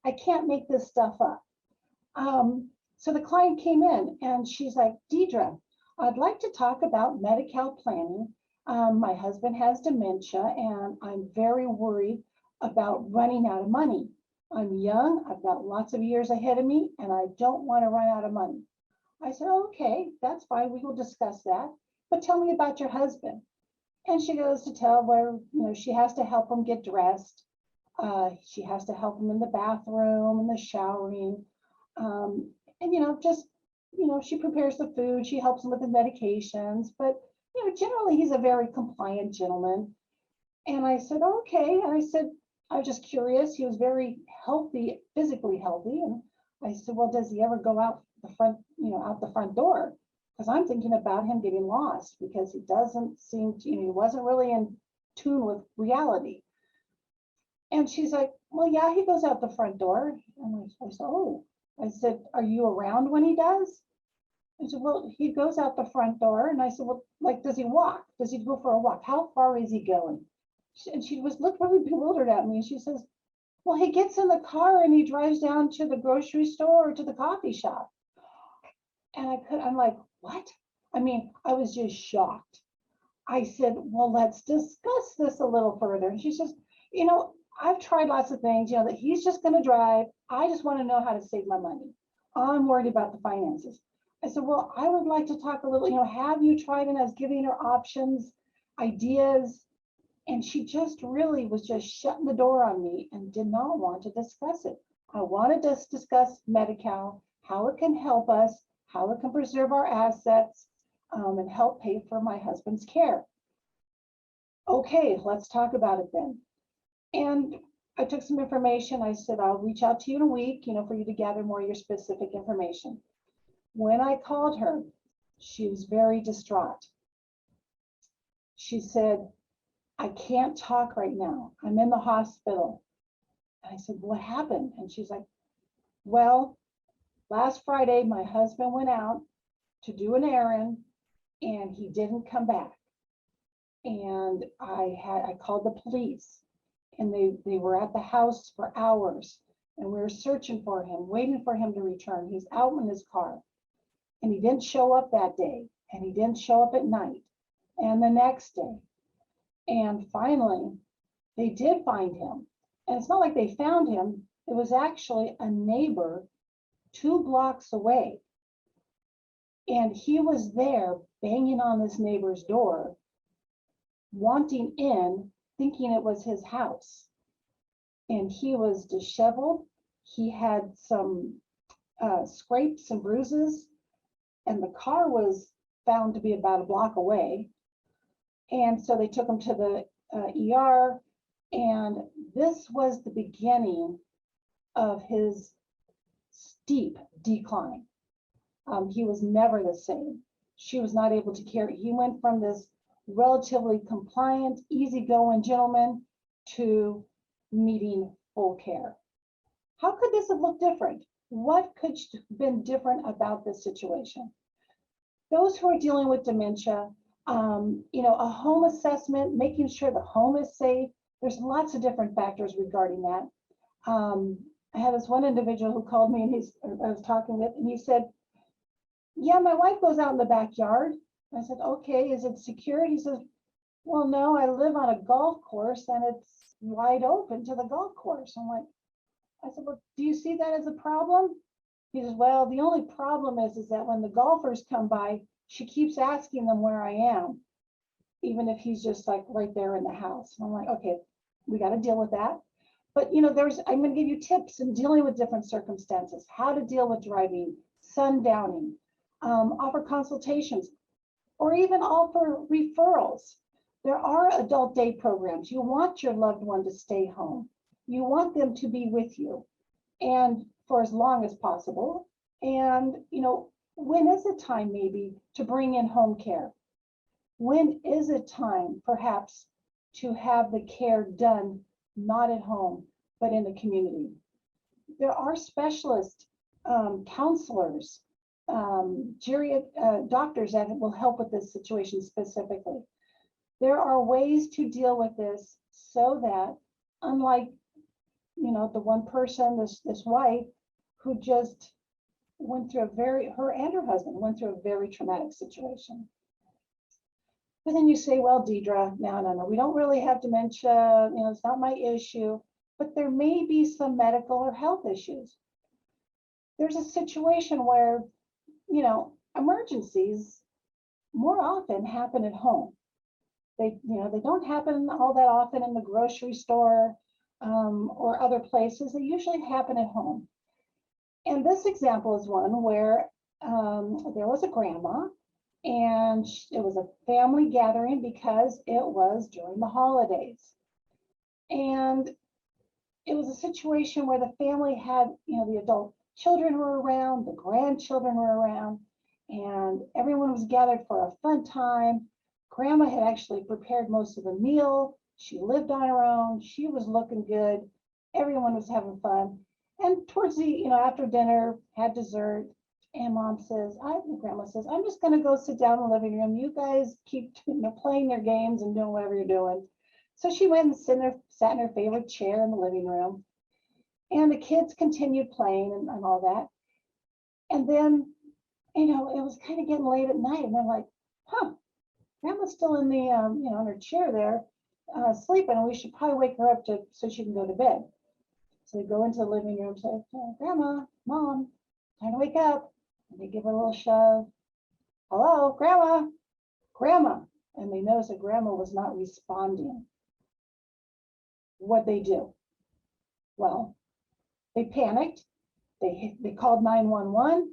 I can't make this stuff up. So the client came in and she's like, Dedra, I'd like to talk about Medi-Cal planning. My husband has dementia and I'm very worried about running out of money. I'm young, I've got lots of years ahead of me, and I don't want to run out of money. I said, okay, that's fine, we will discuss that, but tell me about your husband. And she goes to tell where, she has to help him get dressed. She has to help him in the bathroom and the showering. And, she prepares the food, she helps him with the medications, but, generally he's a very compliant gentleman. And I said, okay. And I said, I was just curious. He was very healthy, physically healthy. And I said, well, does he ever go out the front, out the front door? Because I'm thinking about him getting lost because he doesn't seem to, he wasn't really in tune with reality. And she's like, well, yeah, he goes out the front door. And I said, oh, I said, are you around when he does? I said, well, he goes out the front door. And I said, well, like, does he walk? Does he go for a walk? How far is he going? And she looked really bewildered at me. And she says, well, he gets in the car and he drives down to the grocery store or to the coffee shop. And I'm like, what? I mean, I was just shocked. I said, well, let's discuss this a little further. And she says, I've tried lots of things, that he's just going to drive. I just want to know how to save my money. I'm worried about the finances. I said, well, I would like to talk a little, have you tried? And I was giving her options, ideas. And she just really was just shutting the door on me and did not want to discuss it. I wanted to discuss Medi-Cal, how it can help us, how it can preserve our assets, and help pay for my husband's care. Okay, let's talk about it then. And I took some information. I said, I'll reach out to you in a week, for you to gather more of your specific information. When I called her, she was very distraught. She said, I can't talk right now. I'm in the hospital. And I said, what happened? And she's like, well, last Friday, my husband went out to do an errand and he didn't come back. And I called the police and they were at the house for hours and we were searching for him, waiting for him to return. He's out in his car. And he didn't show up that day, and he didn't show up at night, and the next day. And finally, they did find him. And it's not like they found him. It was actually a neighbor 2 blocks away. And he was there banging on this neighbor's door, wanting in, thinking it was his house. And he was disheveled. He had some scrapes and bruises, and the car was found to be about a block away. And so they took him to the ER, and this was the beginning of his steep decline. He was never the same. She was not able to carry. He went from this relatively compliant, easygoing gentleman to needing full care. How could this have looked different? What could have been different about this situation? Those who are dealing with dementia, a home assessment, making sure the home is safe. There's lots of different factors regarding that. I had this one individual who called me, and I was talking with, and he said, yeah, my wife goes out in the backyard. I said, okay, is it secured? He says, well, no, I live on a golf course and it's wide open to the golf course. I said, well, do you see that as a problem? He says, well, the only problem is that when the golfers come by, she keeps asking them where I am, even if he's just like right there in the house. And I'm like, okay, we got to deal with that. But I'm going to give you tips in dealing with different circumstances, how to deal with driving, sundowning, offer consultations, or even offer referrals. There are adult day programs. You want your loved one to stay home. You want them to be with you and for as long as possible. And, when is it time maybe to bring in home care? When is it time perhaps to have the care done, not at home, but in the community? There are specialist counselors, doctors that will help with this situation specifically. There are ways to deal with this so that, unlike the one person, this wife, who just went through her and her husband went through a very traumatic situation. But then you say, well, Dedra, no, we don't really have dementia, it's not my issue, but there may be some medical or health issues. There's a situation where, emergencies more often happen at home. They don't happen all that often in the grocery store or other places. They usually happen at home. And this example is one where there was a grandma, and it was a family gathering because it was during the holidays. And it was a situation where the family had, the adult children were around, the grandchildren were around, and everyone was gathered for a fun time. Grandma had actually prepared most of the meal. She lived on her own. She was looking good. Everyone was having fun. And towards the, after dinner, had dessert. And Grandma says, I'm just going to go sit down in the living room. You guys keep playing your games and doing whatever you're doing. So she went and sat in her favorite chair in the living room. And the kids continued playing and all that. And then, it was kind of getting late at night. And they're like, Grandma's still in the, in her chair there, sleeping. And we should probably wake her up so she can go to bed. So they go into the living room and say, Grandma, Mom, time to wake up. And they give her a little shove. Hello, Grandma, Grandma. And they notice that Grandma was not responding. What'd they do? Well, they panicked. They called 911.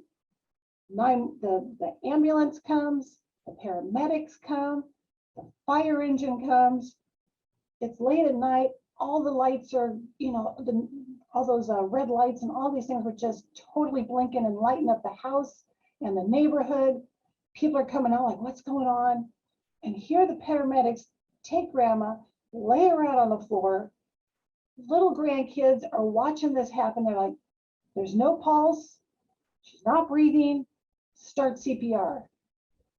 The ambulance comes. The paramedics come. The fire engine comes. It's late at night. All the lights are, all those red lights and all these things were just totally blinking and lighting up the house and the neighborhood. People are coming out like, what's going on? And here the paramedics take Grandma, lay her out on the floor. Little grandkids are watching this happen. They're like, there's no pulse. She's not breathing. Start CPR.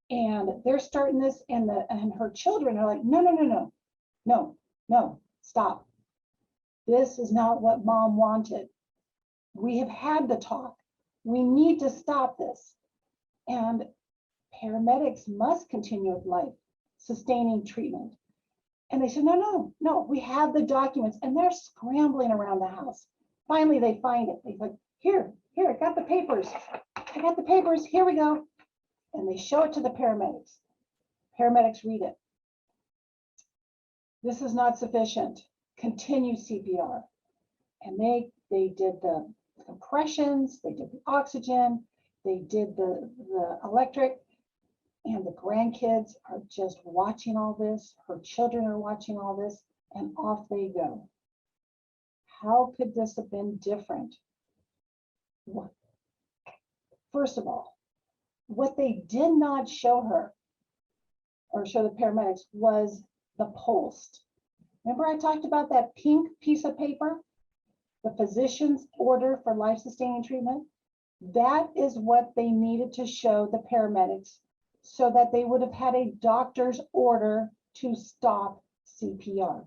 And they're starting this, and her children are like, no, stop. This is not what Mom wanted. We have had the talk. We need to stop this. And paramedics must continue with life-sustaining treatment. And they said, no, no, no, we have the documents. And they're scrambling around the house. Finally, they find it. They like, here, I got the papers. I got the papers. Here we go. And they show it to the paramedics. Paramedics read it. This is not sufficient. Continue CPR. And they did the compressions, they did the oxygen, they did the electric, and the grandkids are just watching all this. Her children are watching all this, and off they go. How could this have been different? First of all, what they did not show her or show the paramedics was the pulse. Remember I talked about that pink piece of paper? The physician's order for life-sustaining treatment? That is what they needed to show the paramedics so that they would have had a doctor's order to stop CPR.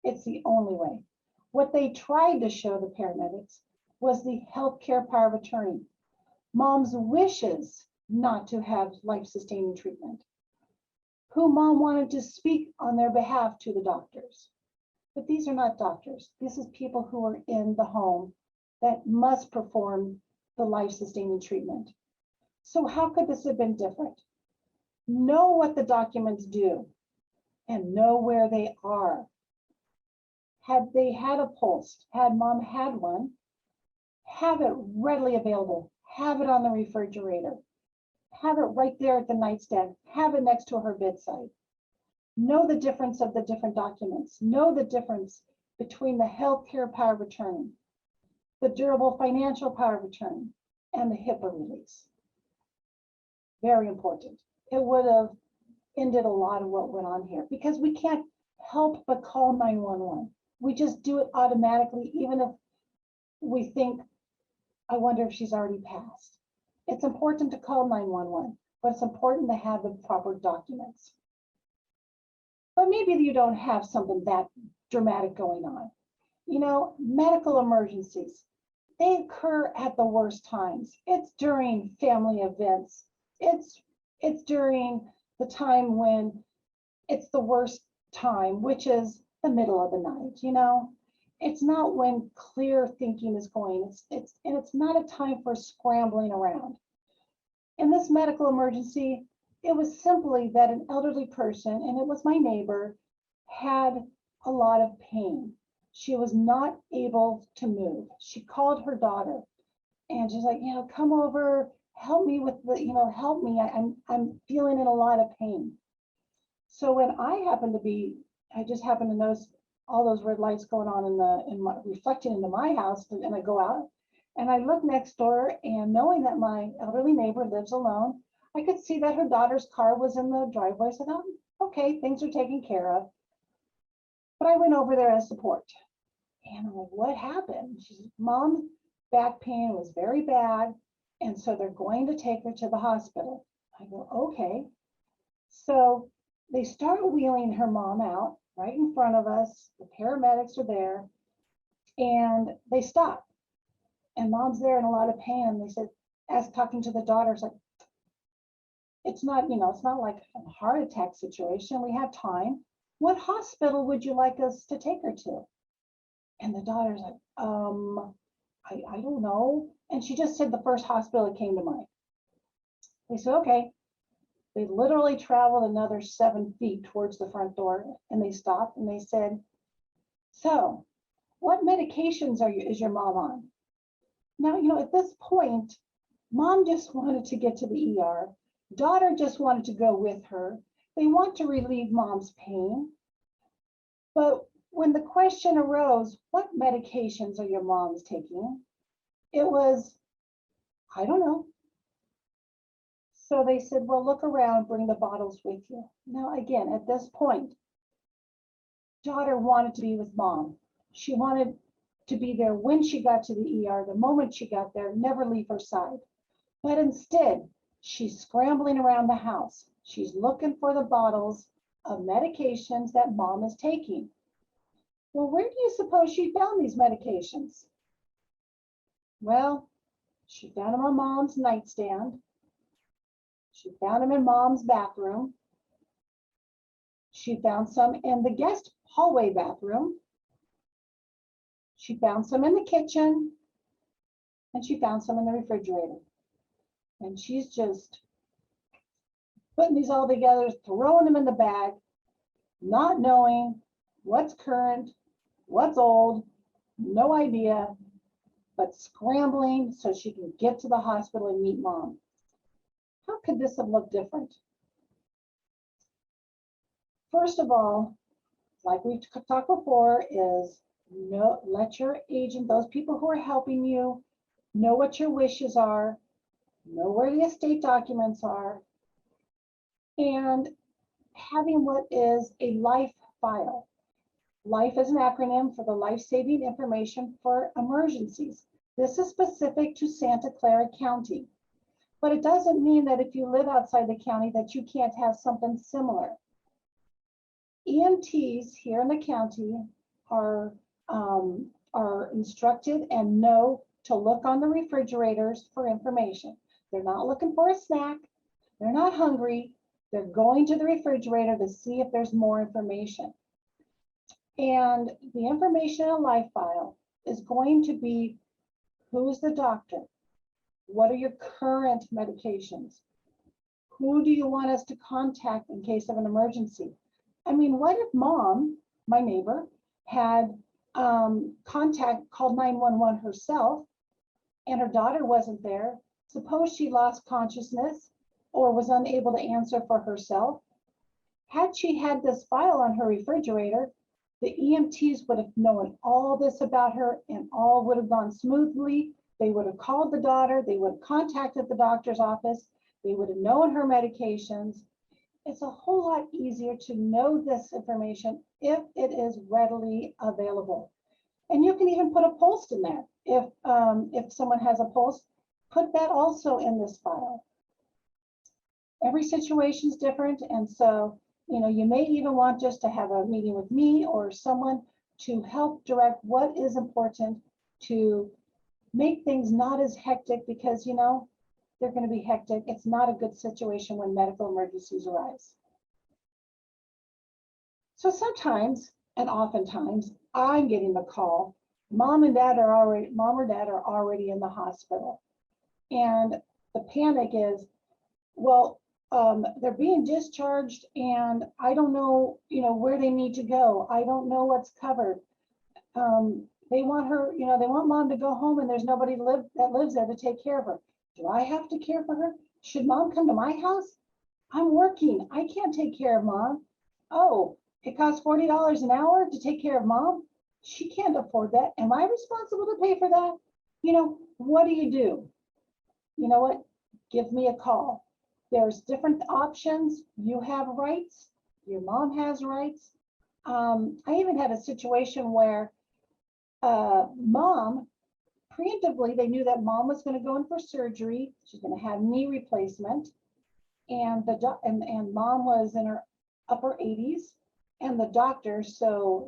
It's the only way. What they tried to show the paramedics was the healthcare power of attorney. Mom's wishes not to have life-sustaining treatment. Who mom wanted to speak on their behalf to the doctors. But these are not doctors. This is people who are in the home that must perform the life-sustaining treatment. So how could this have been different? Know what the documents do and know where they are. Had they had a pulse, had mom had one, have it readily available, have it on the refrigerator, have it right there at the nightstand, have it next to her bedside. Know the difference of the different documents. Know the difference between the healthcare power of attorney, the durable financial power of attorney, and the HIPAA release. Very important. It would have ended a lot of what went on here because we can't help but call 911. We just do it automatically, even if we think, I wonder if she's already passed. It's important to call 911, but it's important to have the proper documents. But maybe you don't have something that dramatic going on. You know, medical emergencies, they occur at the worst times. It's during family events. It's during the time when it's the worst time, which is the middle of the night, you know. It's not when clear thinking is going. It's not a time for scrambling around. In this medical emergency, it was simply that an elderly person, and it was my neighbor, had a lot of pain. She was not able to move. She called her daughter and she's like, you know, come over, help me with the, you know, help me. I'm feeling in a lot of pain. So when I just happened to notice all those red lights going on reflecting into my house, and I go out and I look next door, and knowing that my elderly neighbor lives alone, I could see that her daughter's car was in the driveway. So I thought, okay, things are taken care of. But I went over there as support. And I'm like, what happened? She said, Mom's back pain was very bad. And so they're going to take her to the hospital. I go, okay. So they start wheeling her mom out right in front of us. The paramedics are there and they stop. And mom's there in a lot of pain. And they said, as talking to the daughter, it's like, it's not, you know, it's not like a heart attack situation. We have time. What hospital would you like us to take her to? And the daughter's like, I don't know. And she just said the first hospital that came to mind. They said, okay. They literally traveled another 7 feet towards the front door, and they stopped and they said, so what medications is your mom on? Now, you know, at this point, mom just wanted to get to the ER. Daughter just wanted to go with her. They want to relieve mom's pain. But when the question arose, what medications are your moms taking? It was, I don't know. So they said, well, look around, bring the bottles with you. Now, again, at this point, daughter wanted to be with mom. She wanted to be there when she got to the ER, the moment she got there, never leave her side. But instead, she's scrambling around the house. She's looking for the bottles of medications that mom is taking. Well, where do you suppose she found these medications? Well, she found them on mom's nightstand. She found them in mom's bathroom. She found some in the guest hallway bathroom. She found some in the kitchen. And she found some in the refrigerator. And she's just putting these all together, throwing them in the bag, not knowing what's current, what's old, no idea, but scrambling so she can get to the hospital and meet mom. How could this have looked different? First of all, like we've talked before, is let your agent, those people who are helping you, know what your wishes are, know where the estate documents are, and having what is a life file. LIFE is an acronym for the life-saving information for emergencies. This is specific to Santa Clara County, but it doesn't mean that if you live outside the county that you can't have something similar. EMTs here in the county are instructed and know to look on the refrigerators for information. They're not looking for a snack. They're not hungry. They're going to the refrigerator to see if there's more information. And the information in a life file is going to be, who's the doctor? What are your current medications? Who do you want us to contact in case of an emergency? I mean, what if mom, my neighbor, had called 911 herself and her daughter wasn't there? Suppose she lost consciousness or was unable to answer for herself. Had she had this file on her refrigerator, the EMTs would have known all this about her and all would have gone smoothly. They would have called the daughter, they would have contacted the doctor's office, they would have known her medications. It's a whole lot easier to know this information if it is readily available. And you can even put a pulse in there. If someone has a pulse, put that also in this file. Every situation is different, and so you may even want just to have a meeting with me or someone to help direct what is important to make things not as hectic, because they're going to be hectic. It's not a good situation when medical emergencies arise. So sometimes, and oftentimes, I'm getting the call, mom or dad are already in the hospital. And the panic is, well, they're being discharged and I don't know, where they need to go. I don't know what's covered. They want her, they want mom to go home and there's nobody that lives there to take care of her. Do I have to care for her? Should mom come to my house? I'm working. I can't take care of mom. Oh, it costs $40 an hour to take care of mom. She can't afford that. Am I responsible to pay for that? What do? You know what? Give me a call. There's different options. You have rights. Your mom has rights. I even had a situation where mom, preemptively, they knew that mom was going to go in for surgery. She's going to have knee replacement. And mom was in her upper 80s. And the doctor, so,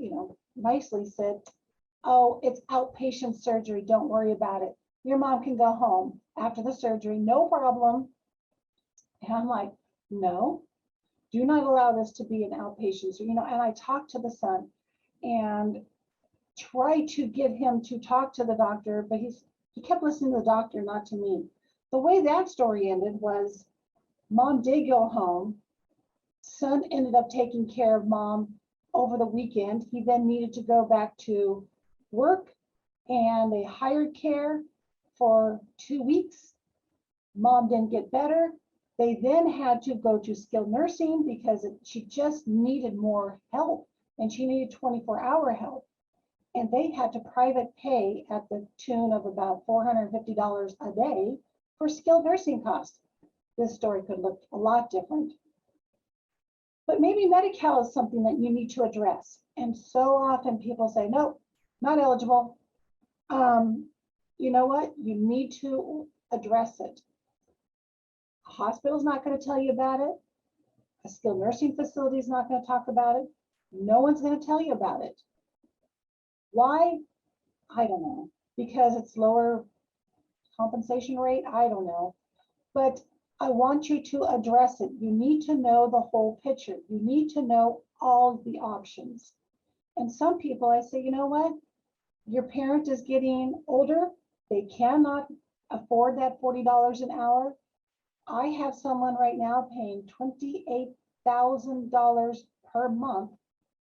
nicely said, oh, it's outpatient surgery. Don't worry about it. Your mom can go home after the surgery, no problem. And I'm like, no, do not allow this to be an outpatient. And I talked to the son and tried to get him to talk to the doctor, but he kept listening to the doctor, not to me. The way that story ended was mom did go home. Son ended up taking care of mom over the weekend. He then needed to go back to work and they hired care for 2 weeks. Mom didn't get better. They then had to go to skilled nursing because she just needed more help and she needed 24-hour help. And they had to private pay at the tune of about $450 a day for skilled nursing costs. This story could look a lot different. But maybe Medi-Cal is something that you need to address. And so often people say, nope, not eligible. You know what? You need to address it. A hospital's not going to tell you about it. A skilled nursing facility is not going to talk about it. No one's going to tell you about it. Why? I don't know. Because it's lower compensation rate? I don't know. But I want you to address it. You need to know the whole picture. You need to know all the options. And some people, I say, you know what? Your parent is getting older. They cannot afford that $40 an hour. I have someone right now paying $28,000 per month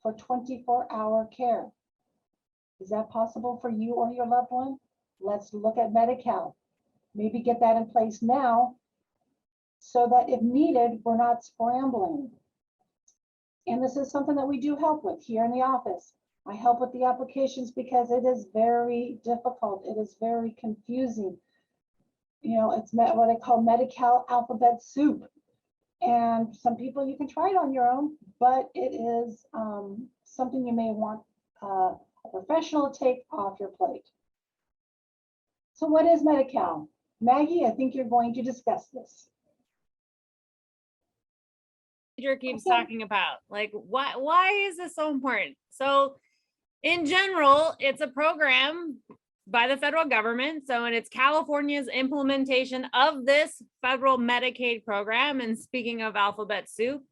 for 24-hour care. Is that possible for you or your loved one? Let's look at Medi-Cal. Maybe get that in place now so that if needed, we're not scrambling. And this is something that we do help with here in the office. I help with the applications because it is very difficult. It is very confusing. You know, it's what I call Medi-Cal alphabet soup. And some people, you can try it on your own, but it is something you may want a professional to take off your plate. So what is Medi-Cal? Maggie, I think you're going to discuss this. Dedra keeps talking about, like, why is this so important? So in general, it's a program by the federal government. So, and it's California's implementation of this federal Medicaid program. And speaking of alphabet soup,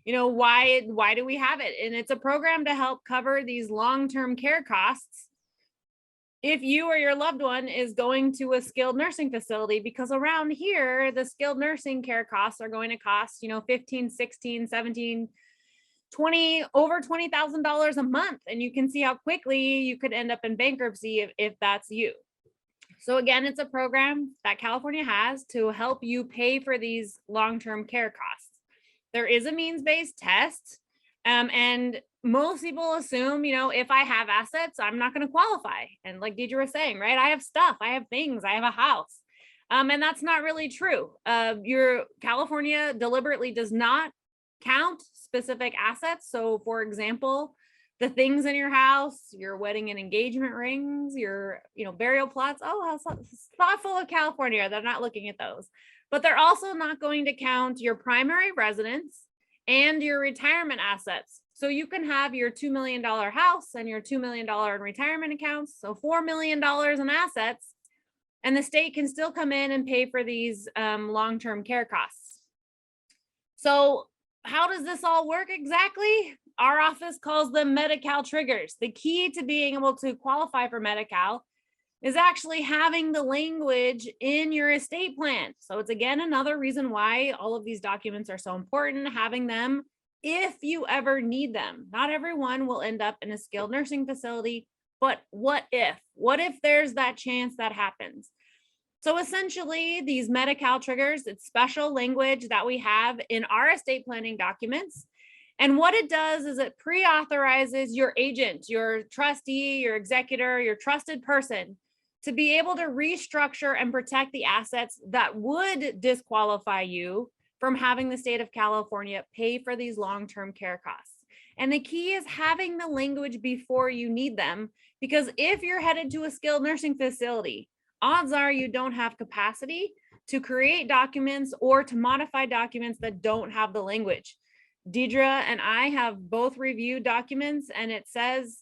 you know, why do we have it? And it's a program to help cover these long-term care costs if you or your loved one is going to a skilled nursing facility, because around here, the skilled nursing care costs are going to cost, you know, 15, 16, 17, 20, over $20,000 a month. And you can see how quickly you could end up in bankruptcy if that's you. So again, it's a program that California has to help you pay for these long-term care costs. There is a means-based test. And most people assume, you know, if I have assets, I'm not going to qualify. And like Dedra was saying, right, I have stuff, I have things, I have a house. And that's not really true. Your California deliberately does not count specific assets. So for example, the things in your house, your wedding and engagement rings, your, you know, burial plots. Oh, how thoughtful of California. They're not looking at those, but they're also not going to count your primary residence and your retirement assets. So you can have your $2 million house and your $2 million in retirement accounts. So $4 million in assets, and the state can still come in and pay for these long-term care costs. So how does this all work exactly? Our office calls them Medi-Cal triggers. The key to being able to qualify for Medi-Cal is actually having the language in your estate plan. So it's again another reason why all of these documents are so important, having them if you ever need them. Not everyone will end up in a skilled nursing facility, but what if? What if there's that chance that happens? So essentially, these Medi-Cal triggers, it's special language that we have in our estate planning documents. And what it does is it pre-authorizes your agent, your trustee, your executor, your trusted person to be able to restructure and protect the assets that would disqualify you from having the state of California pay for these long-term care costs. And the key is having the language before you need them, because if you're headed to a skilled nursing facility, odds are you don't have capacity to create documents or to modify documents that don't have the language. Dedra and I have both reviewed documents and it says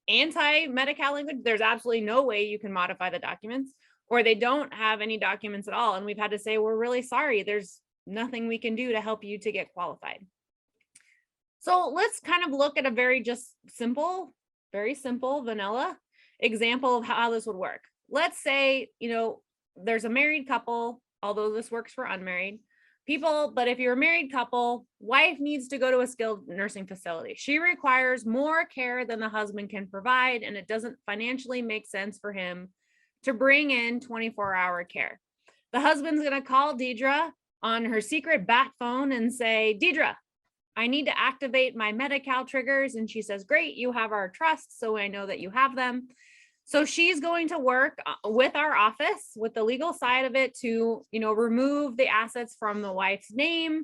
anti-Medi-Cal language. There's absolutely no way you can modify the documents, or they don't have any documents at all. And we've had to say, we're really sorry. There's nothing we can do to help you to get qualified. So let's kind of look at a very simple vanilla example of how this would work. Let's say, you know, there's a married couple, although this works for unmarried people, but if you're a married couple, wife needs to go to a skilled nursing facility. She requires more care than the husband can provide, and it doesn't financially make sense for him to bring in 24-hour care. The husband's going to call Dedra on her secret bat phone and say, Dedra, I need to activate my Medi-Cal triggers. And she says, great, you have our trust, so I know that you have them. So she's going to work with our office, with the legal side of it, to, you know, remove the assets from the wife's name,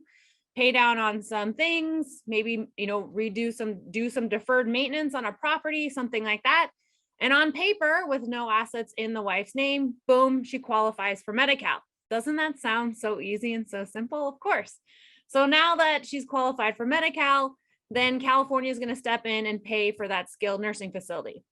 pay down on some things, maybe, you know, do some deferred maintenance on a property, something like that. And on paper, with no assets in the wife's name, boom, she qualifies for Medi-Cal. Doesn't that sound so easy and so simple? Of course. So now that she's qualified for Medi-Cal, then California is going to step in and pay for that skilled nursing facility.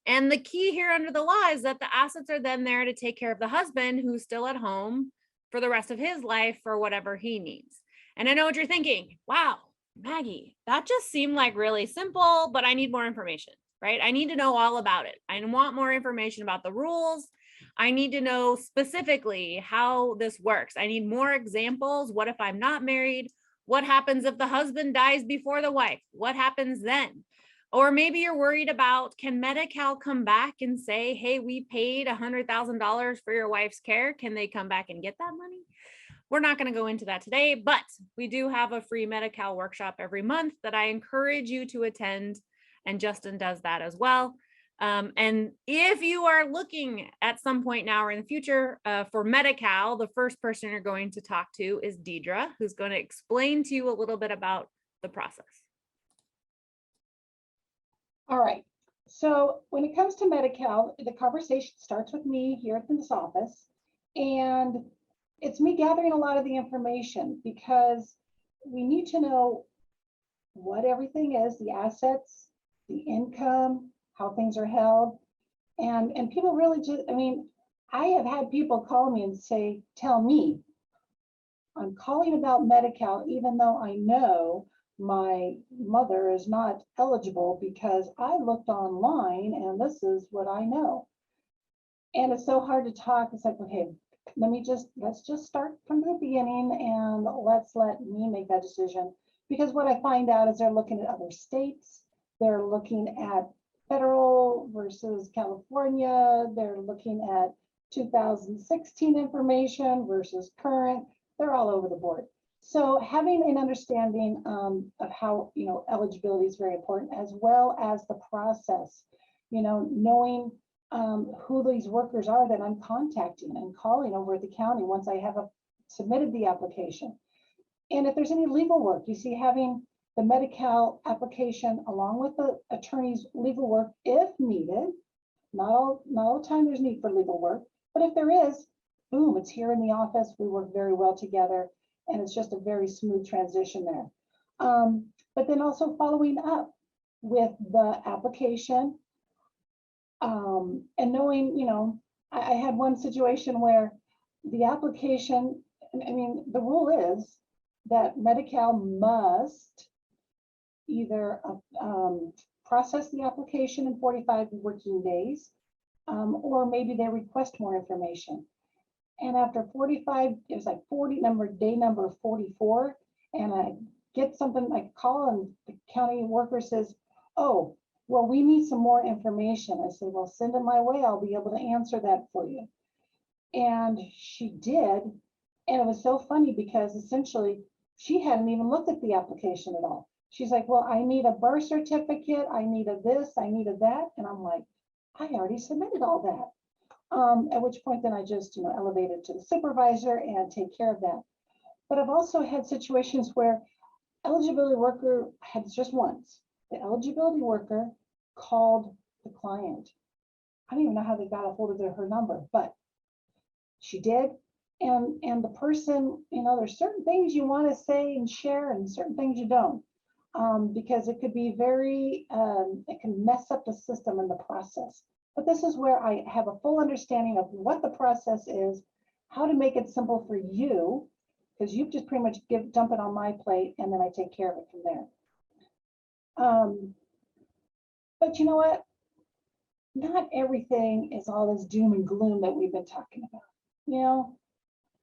And the key here under the law is that the assets are then there to take care of the husband who's still at home for the rest of his life for whatever he needs. And I know what you're thinking. Wow, Maggie, that just seemed like really simple, but I need more information, right? I need to know all about it. I want more information about the rules. I need to know specifically how this works. I need more examples. What if I'm not married? What happens if the husband dies before the wife? What happens then? Or maybe you're worried about, can Medi-Cal come back and say, hey, we paid $100,000 for your wife's care. Can they come back and get that money? We're not going to go into that today, but we do have a free Medi-Cal workshop every month that I encourage you to attend. And Justin does that as well. And if you are looking at some point now or in the future for Medi-Cal, the first person you're going to talk to is Dedra, who's going to explain to you a little bit about the process. All right. So when it comes to Medi-Cal, the conversation starts with me here in this office, and it's me gathering a lot of the information because we need to know what everything is, the assets, the income, how things are held. And people really just, I mean, I have had people call me and say, tell me, I'm calling about Medi-Cal, even though I know my mother is not eligible because I looked online and this is what I know. And it's so hard to talk. It's like, okay, let's just start from the beginning and let me make that decision. Because what I find out is they're looking at other states, they're looking at federal versus California, they're looking at 2016 information versus current, they're all over the board. So having an understanding of how, eligibility is very important, as well as the process, knowing who these workers are that I'm contacting and calling over at the county once I have submitted the application. And if there's any legal work, you see, having the Medi-Cal application along with the attorney's legal work, if needed, not all the time there's need for legal work, but if there is, boom, it's here in the office. We work very well together, and it's just a very smooth transition there. But then also following up with the application, and knowing, I had one situation where the application, I mean, the rule is that Medi-Cal must either process the application in 45 working days, or maybe they request more information. And after 45, it was like day number 44, and I get something, I call and the county worker says, oh, well, we need some more information. I said, well, send it my way. I'll be able to answer that for you. And she did. And it was so funny because essentially she hadn't even looked at the application at all. She's like, well, I need a birth certificate. I need a this, I need a that. And I'm like, I already submitted all that. At which point then I just, elevated to the supervisor and take care of that. But I've also had situations where eligibility worker had just once. The eligibility worker called the client. I don't even know how they got a hold of her number, but she did. And the person, there's certain things you want to say and share and certain things you don't, because it could be it can mess up the system and the process. But this is where I have a full understanding of what the process is, how to make it simple for you, because you just pretty much dump it on my plate and then I take care of it from there. But you know what? Not everything is all this doom and gloom that we've been talking about.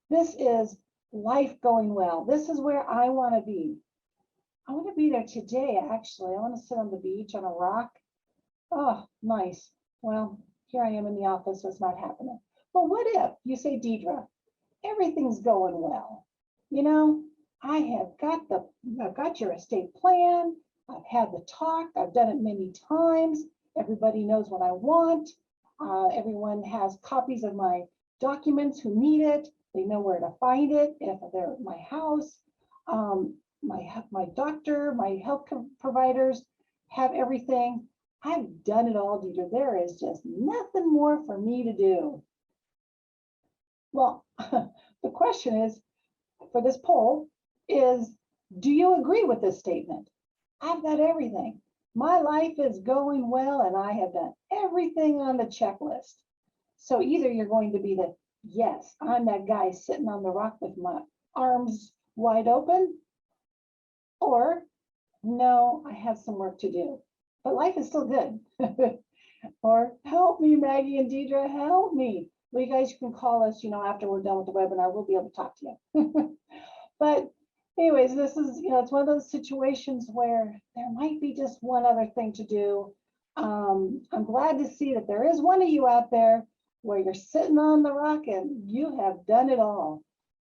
This is life going well. This is where I want to be. I want to be there today, actually. I want to sit on the beach on a rock. Oh, nice. Well, here I am in the office, so it's not happening. But what if you say, Dedra, everything's going well? I've got your estate plan. I've had the talk. I've done it many times. Everybody knows what I want. Everyone has copies of my documents who need it. They know where to find it if they're at my house. My doctor, my health providers have everything. I've done it all, Dedra. There is just nothing more for me to do. Well, the question is, for this poll, is do you agree with this statement? I've got everything. My life is going well and I have done everything on the checklist. So either you're going to be the Yes, I'm that guy sitting on the rock with my arms wide open. Or, no, I have some work to do, but life is still good. Or, help me, Maggie and Dedra, help me. Well, you guys can call us, after we're done with the webinar, we'll be able to talk to you. But anyways, this is, it's one of those situations where there might be just one other thing to do. I'm glad to see that there is one of you out there where you're sitting on the rock and you have done it all.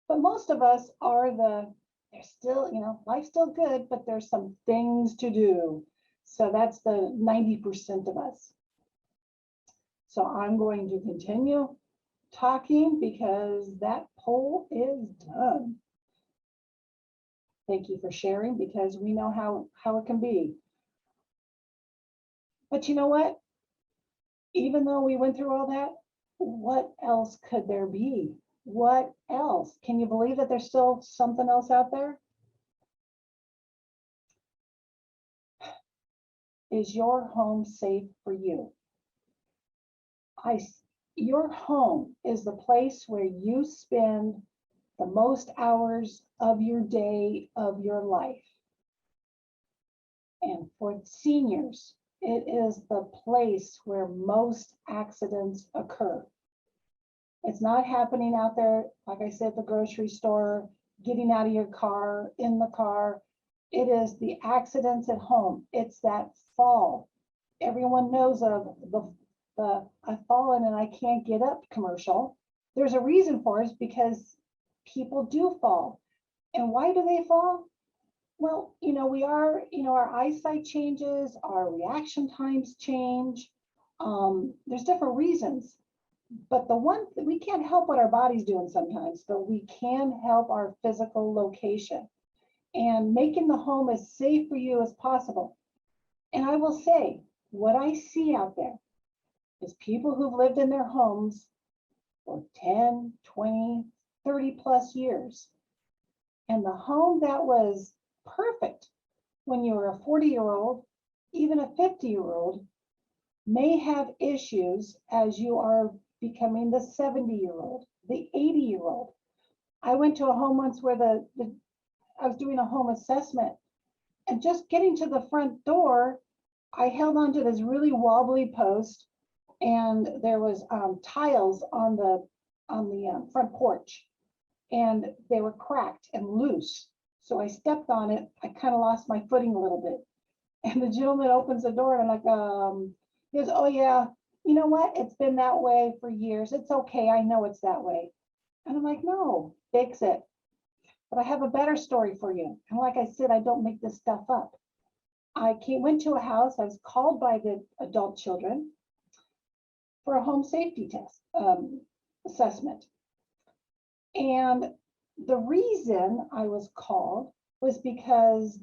But most of us are they're still, life's still good, but there's some things to do. So that's the 90% of us. So I'm going to continue talking because that poll is done. Thank you for sharing, because we know how it can be. But you know what? Even though we went through all that, what else could there be? What else? Can you believe that there's still something else out there? Is your home safe for you? Your home is the place where you spend the most hours of your day, of your life. And for seniors, it is the place where most accidents occur. It's not happening out there, like I said, at the grocery store, getting out of your car, in the car. It is the accidents at home. It's that fall. Everyone knows of the I've fallen and I can't get up commercial. There's a reason for it, because people do fall. And why do they fall? Well, our eyesight changes, our reaction times change. There's different reasons. But the one that we can't help what our body's doing sometimes, but we can help our physical location and making the home as safe for you as possible. And I will say, what I see out there is people who've lived in their homes for 10, 20, 30 plus years. And the home that was perfect when you were a 40-year-old, even a 50-year-old, may have issues as you are becoming the 70-year-old, the 80-year-old. I went to a home once where I was doing a home assessment, and just getting to the front door, I held onto this really wobbly post, and there was tiles on the front porch, and they were cracked and loose. So I stepped on it. I kind of lost my footing a little bit. And the gentleman opens the door, and I'm like, he goes, oh yeah, you know what? It's been that way for years. It's okay. I know it's that way. And I'm like, no, fix it. But I have a better story for you. And like I said, I don't make this stuff up. I went to a house. I was called by the adult children for a home safety test assessment. And the reason I was called was because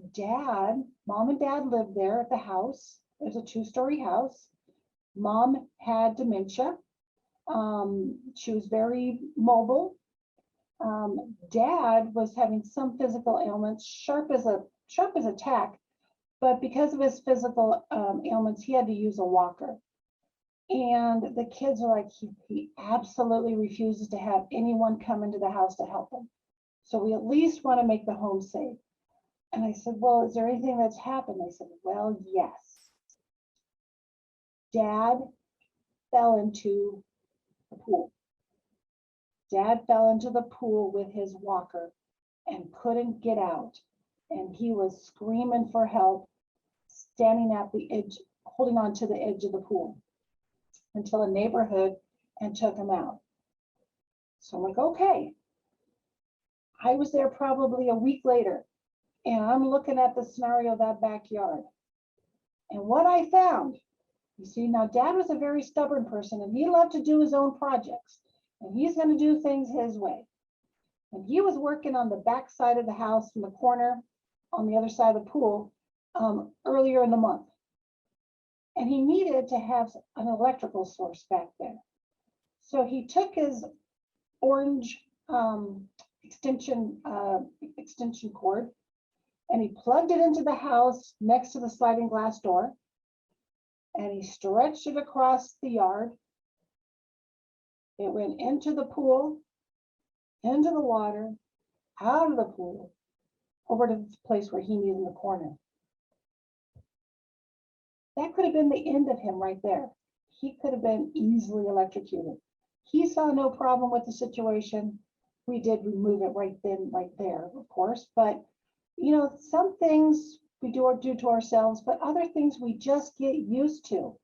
mom and dad lived there at the house. It was a 2-story house. Mom had dementia. She was very mobile. Dad was having some physical ailments, sharp as a tack, but because of his physical ailments, he had to use a walker. And the kids are like, he absolutely refuses to have anyone come into the house to help him. So we at least want to make the home safe. And I said, well, is there anything that's happened? They said, well, yes. Dad fell into the pool. Dad fell into the pool with his walker and couldn't get out. And he was screaming for help, standing at the edge, holding on to the edge of the pool until a neighborhood and took him out. So I'm like, okay. I was there probably a week later, and I'm looking at the scenario of that backyard. And what I found, you see, now Dad was a very stubborn person, and he loved to do his own projects, and he's going to do things his way. And he was working on the back side of the house in the corner on the other side of the pool earlier in the month. And he needed to have an electrical source back there. So he took his orange extension cord, and he plugged it into the house next to the sliding glass door, and he stretched it across the yard, It went into the pool, into the water, out of the pool, over to the place where he knew in the corner. That could have been the end of him right there. He could have been easily electrocuted. He saw no problem with the situation. We did remove it right then, right there, of course. But, you know, some things we do to ourselves, but other things we just get used to.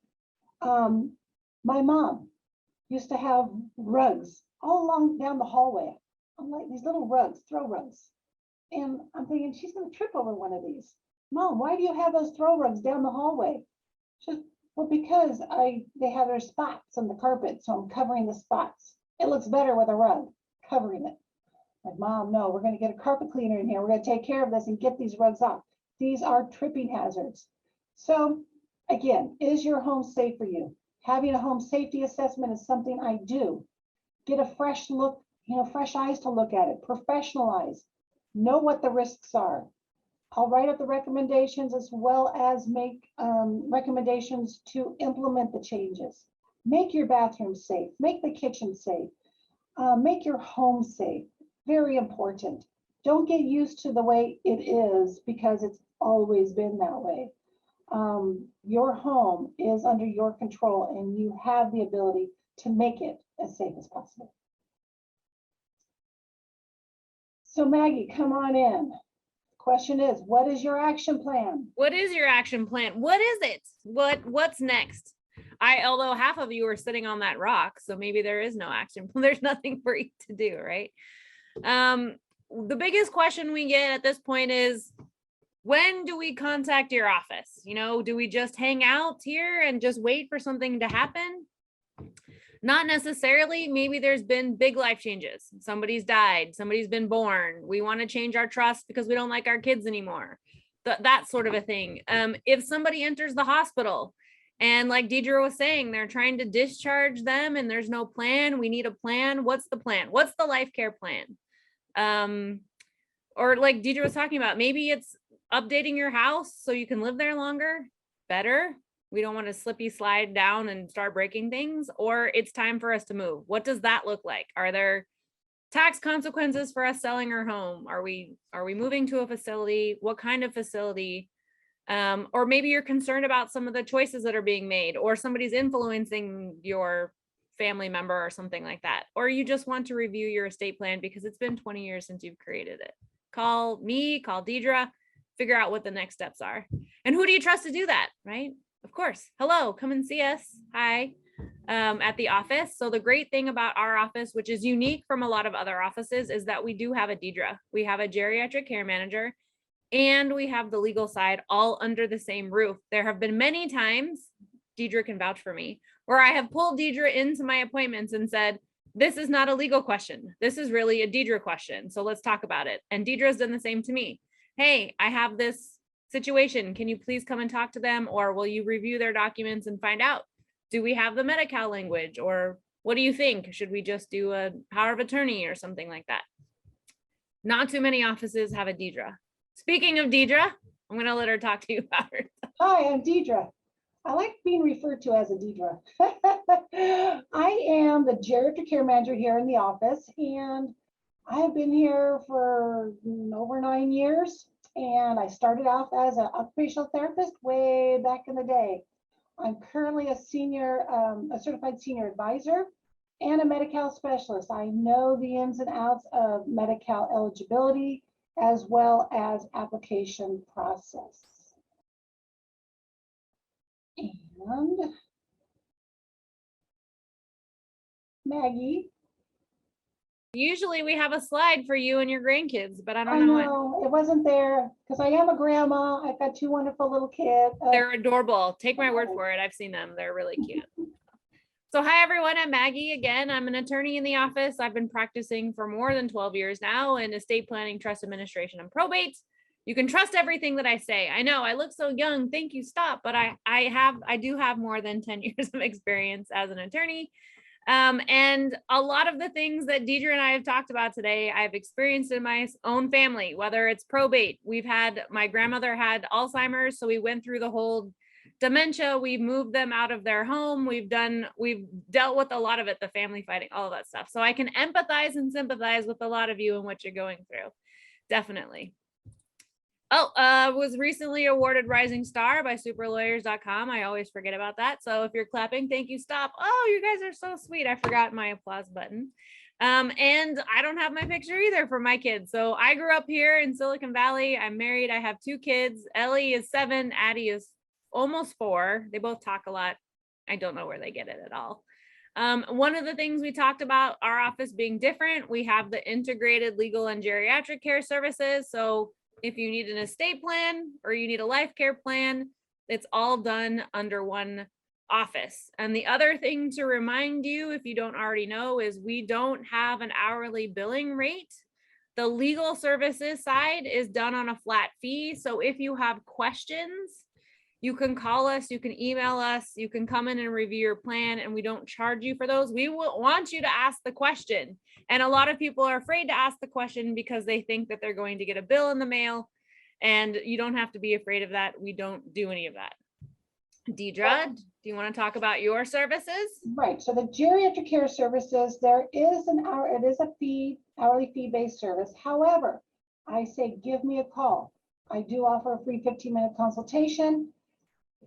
My mom used to have rugs all along down the hallway. I'm like, these little rugs, throw rugs. And I'm thinking, she's going to trip over one of these. Mom, why do you have those throw rugs down the hallway? She says, well, because they have their spots on the carpet, so I'm covering the spots. It looks better with a rug, covering it. Like, Mom, no, we're going to get a carpet cleaner in here. We're going to take care of this and get these rugs off. These are tripping hazards. So again, is your home safe for you? Having a home safety assessment is something I do. Get a fresh look, you know, fresh eyes to look at it, professionalize, know what the risks are. I'll write up the recommendations as well as make recommendations to implement the changes. Make your bathroom safe, make the kitchen safe, make your home safe. Very important. Don't get used to the way it is because it's always been that way. Your home is under your control and you have the ability to make it as safe as possible. So Maggie, come on in. Question is, what is your action plan? What is your action plan? What is it? What's next? Although half of you are sitting on that rock, so maybe there is no action plan. There's nothing for you to do, right? The biggest question we get at this point is, when do we contact your office? You know, do we just hang out here and just wait for something to happen? Not necessarily. Maybe there's been big life changes. Somebody's died, somebody's been born. We want to change our trust because we don't like our kids anymore. That sort of a thing. If somebody enters the hospital and like Dedra was saying, they're trying to discharge them and there's no plan, we need a plan. What's the plan? What's the life care plan? Or like Dedra was talking about, maybe it's updating your house so you can live there longer, better. We don't want to slippy slide down and start breaking things, or it's time for us to move. What does that look like? Are there tax consequences for us selling our home? Are we moving to a facility? What kind of facility? Or maybe you're concerned about some of the choices that are being made, or somebody's influencing your family member or something like that. Or you just want to review your estate plan because it's been 20 years since you've created it. Call me, call Dedra, figure out what the next steps are. And who do you trust to do that, right? Of course. Hello, come and see us. Hi, at the office. So the great thing about our office, which is unique from a lot of other offices, is that we do have a Dedra. We have a geriatric care manager, and we have the legal side all under the same roof. There have been many times, Dedra can vouch for me, where I have pulled Dedra into my appointments and said, this is not a legal question. This is really a Dedra question. So let's talk about it. And Dedra's done the same to me. Hey, I have this situation. Can you please come and talk to them? Or will you review their documents and find out, do we have the Medi-Cal language? Or what do you think? Should we just do a power of attorney or something like that? Not too many offices have a Dedra. Speaking of Dedra, I'm going to let her talk to you about her. Hi, I'm Dedra. I like being referred to as a Dedra. I am the geriatric care manager here in the office, and I have been here for over 9 years. And I started off as an occupational therapist way back in the day. I'm currently a certified senior advisor and a Medi-Cal specialist. I know the ins and outs of Medi-Cal eligibility as well as application process. And Maggie. Usually we have a slide for you and your grandkids, but I don't know. It wasn't there because I am a grandma. I've got 2 wonderful little kids. They're adorable. Take my word for it. I've seen them. They're really cute. So hi, everyone. I'm Maggie again. I'm an attorney in the office. I've been practicing for more than 12 years now in estate planning, trust administration, and probate. You can trust everything that I say. I know I look so young. Thank you. Stop. But I do have more than 10 years of experience as an attorney. And a lot of the things that Dedra and I have talked about today, I've experienced in my own family, whether it's probate. My grandmother had Alzheimer's, so we went through the whole dementia, we've moved them out of their home. We've dealt with a lot of it, the family fighting, all of that stuff. So I can empathize and sympathize with a lot of you and what you're going through. Definitely. Oh, was recently awarded Rising Star by superlawyers.com. I always forget about that. So if you're clapping, thank you, stop. Oh, you guys are so sweet. I forgot my applause button. And I don't have my picture either for my kids. So I grew up here in Silicon Valley. I'm married. I have 2 kids. Ellie is 7. Addie is almost 4. They both talk a lot. I don't know where they get it at all. One of the things we talked about our office being different, we have the integrated legal and geriatric care services. So if you need an estate plan or you need a life care plan, it's all done under one office. And the other thing to remind you, if you don't already know, is we don't have an hourly billing rate. The legal services side is done on a flat fee. So if you have questions, you can call us, you can email us, you can come in and review your plan, and we don't charge you for those. We will want you to ask the question. And a lot of people are afraid to ask the question because they think that they're going to get a bill in the mail, and you don't have to be afraid of that. We don't do any of that. Dedra, do you want to talk about your services? Right. So the geriatric care services, there is it is a hourly fee-based service. However, I say, give me a call. I do offer a free 15-minute consultation.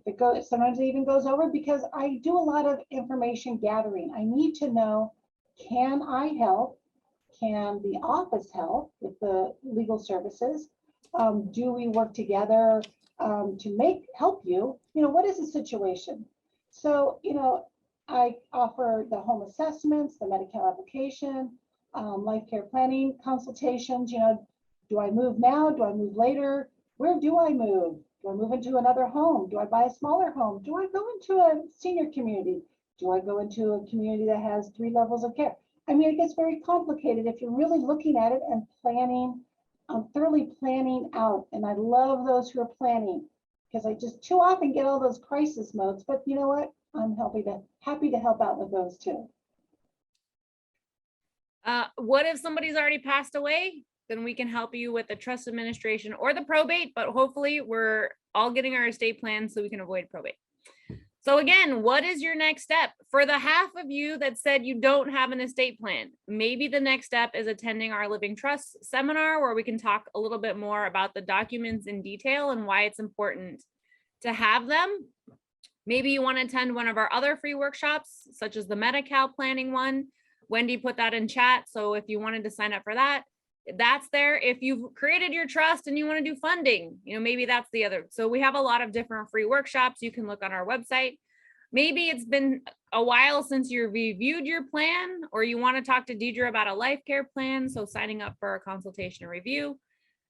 Sometimes it even goes over because I do a lot of information gathering. I need to know, can I help? Can the office help with the legal services? Do we work together to help you? What is the situation? So, I offer the home assessments, the Medi-Cal application, life care planning consultations. Do I move now? Do I move later? Where do I move? Do I move into another home? Do I buy a smaller home? Do I go into a senior community? Do I go into a community that has 3 levels of care? I mean, it gets very complicated if you're really looking at it and planning, thoroughly planning out. And I love those who are planning because I just too often get all those crisis modes. But you know what? I'm happy to help out with those too. What if somebody's already passed away? Then we can help you with the trust administration or the probate, but hopefully we're all getting our estate plan so we can avoid probate. So again, what is your next step? For the half of you that said you don't have an estate plan, maybe the next step is attending our Living Trust seminar where we can talk a little bit more about the documents in detail and why it's important to have them. Maybe you want to attend one of our other free workshops, such as the Medi-Cal planning one. Wendy put that in chat. So if you wanted to sign up for that, that's there. If you've created your trust and you want to do funding, maybe that's the other. So we have a lot of different free workshops. You can look on our website. Maybe it's been a while since you reviewed your plan, or you want to talk to Dedra about a life care plan. So signing up for a consultation and review.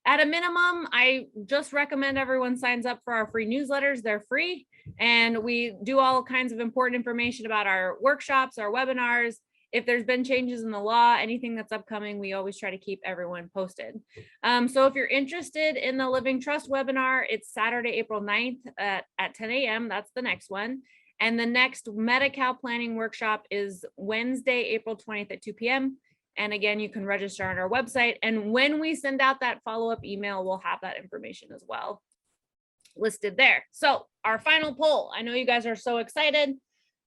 At a minimum, I just recommend everyone signs up for our free newsletters. They're free. And we do all kinds of important information about our workshops, our webinars. If there's been changes in the law, anything that's upcoming, we always try to keep everyone posted. So if you're interested in the Living Trust webinar, it's Saturday, April 9th at 10 a.m. That's the next one. And the next Medi-Cal planning workshop is Wednesday, April 20th at 2 p.m. And again, you can register on our website. And when we send out that follow-up email, we'll have that information as well listed there. So our final poll, I know you guys are so excited.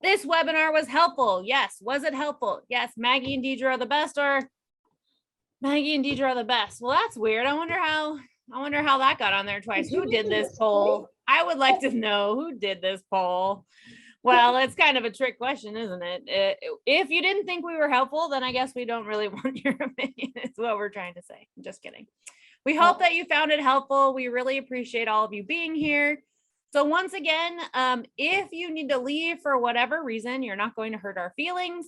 This webinar was helpful. Yes. Was it helpful? Yes. Maggie and Dedra are the best, or Maggie and Dedra are the best. Well, that's weird. I wonder how that got on there twice. Who did this poll? I would like to know who did this poll. Well, it's kind of a trick question, isn't it? If you didn't think we were helpful, then I guess we don't really want your opinion. It's what we're trying to say. I'm just kidding. We hope that you found it helpful. We really appreciate all of you being here. So once again, if you need to leave for whatever reason, you're not going to hurt our feelings.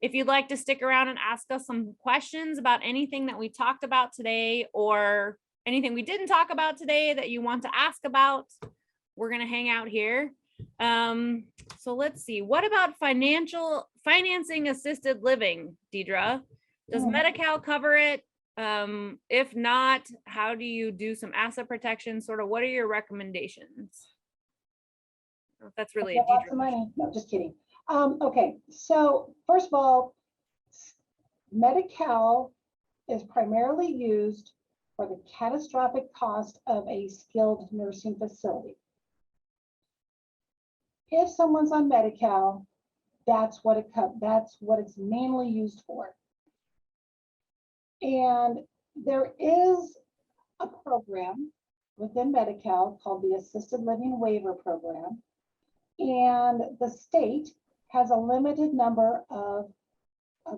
If you'd like to stick around and ask us some questions about anything that we talked about today or anything we didn't talk about today that you want to ask about, we're going to hang out here. So let's see. What about financing assisted living, Dedra? Does Medi-Cal cover it? If not, how do you do some asset protection? Sort of, what are your recommendations? That's really a lots of money. No, just kidding. Okay, so first of all, Medi-Cal is primarily used for the catastrophic cost of a skilled nursing facility. if someone's on Medi-Cal, that's what it's mainly used for. And there is a program within Medi-Cal called the Assisted Living Waiver Program. And the state has a limited number of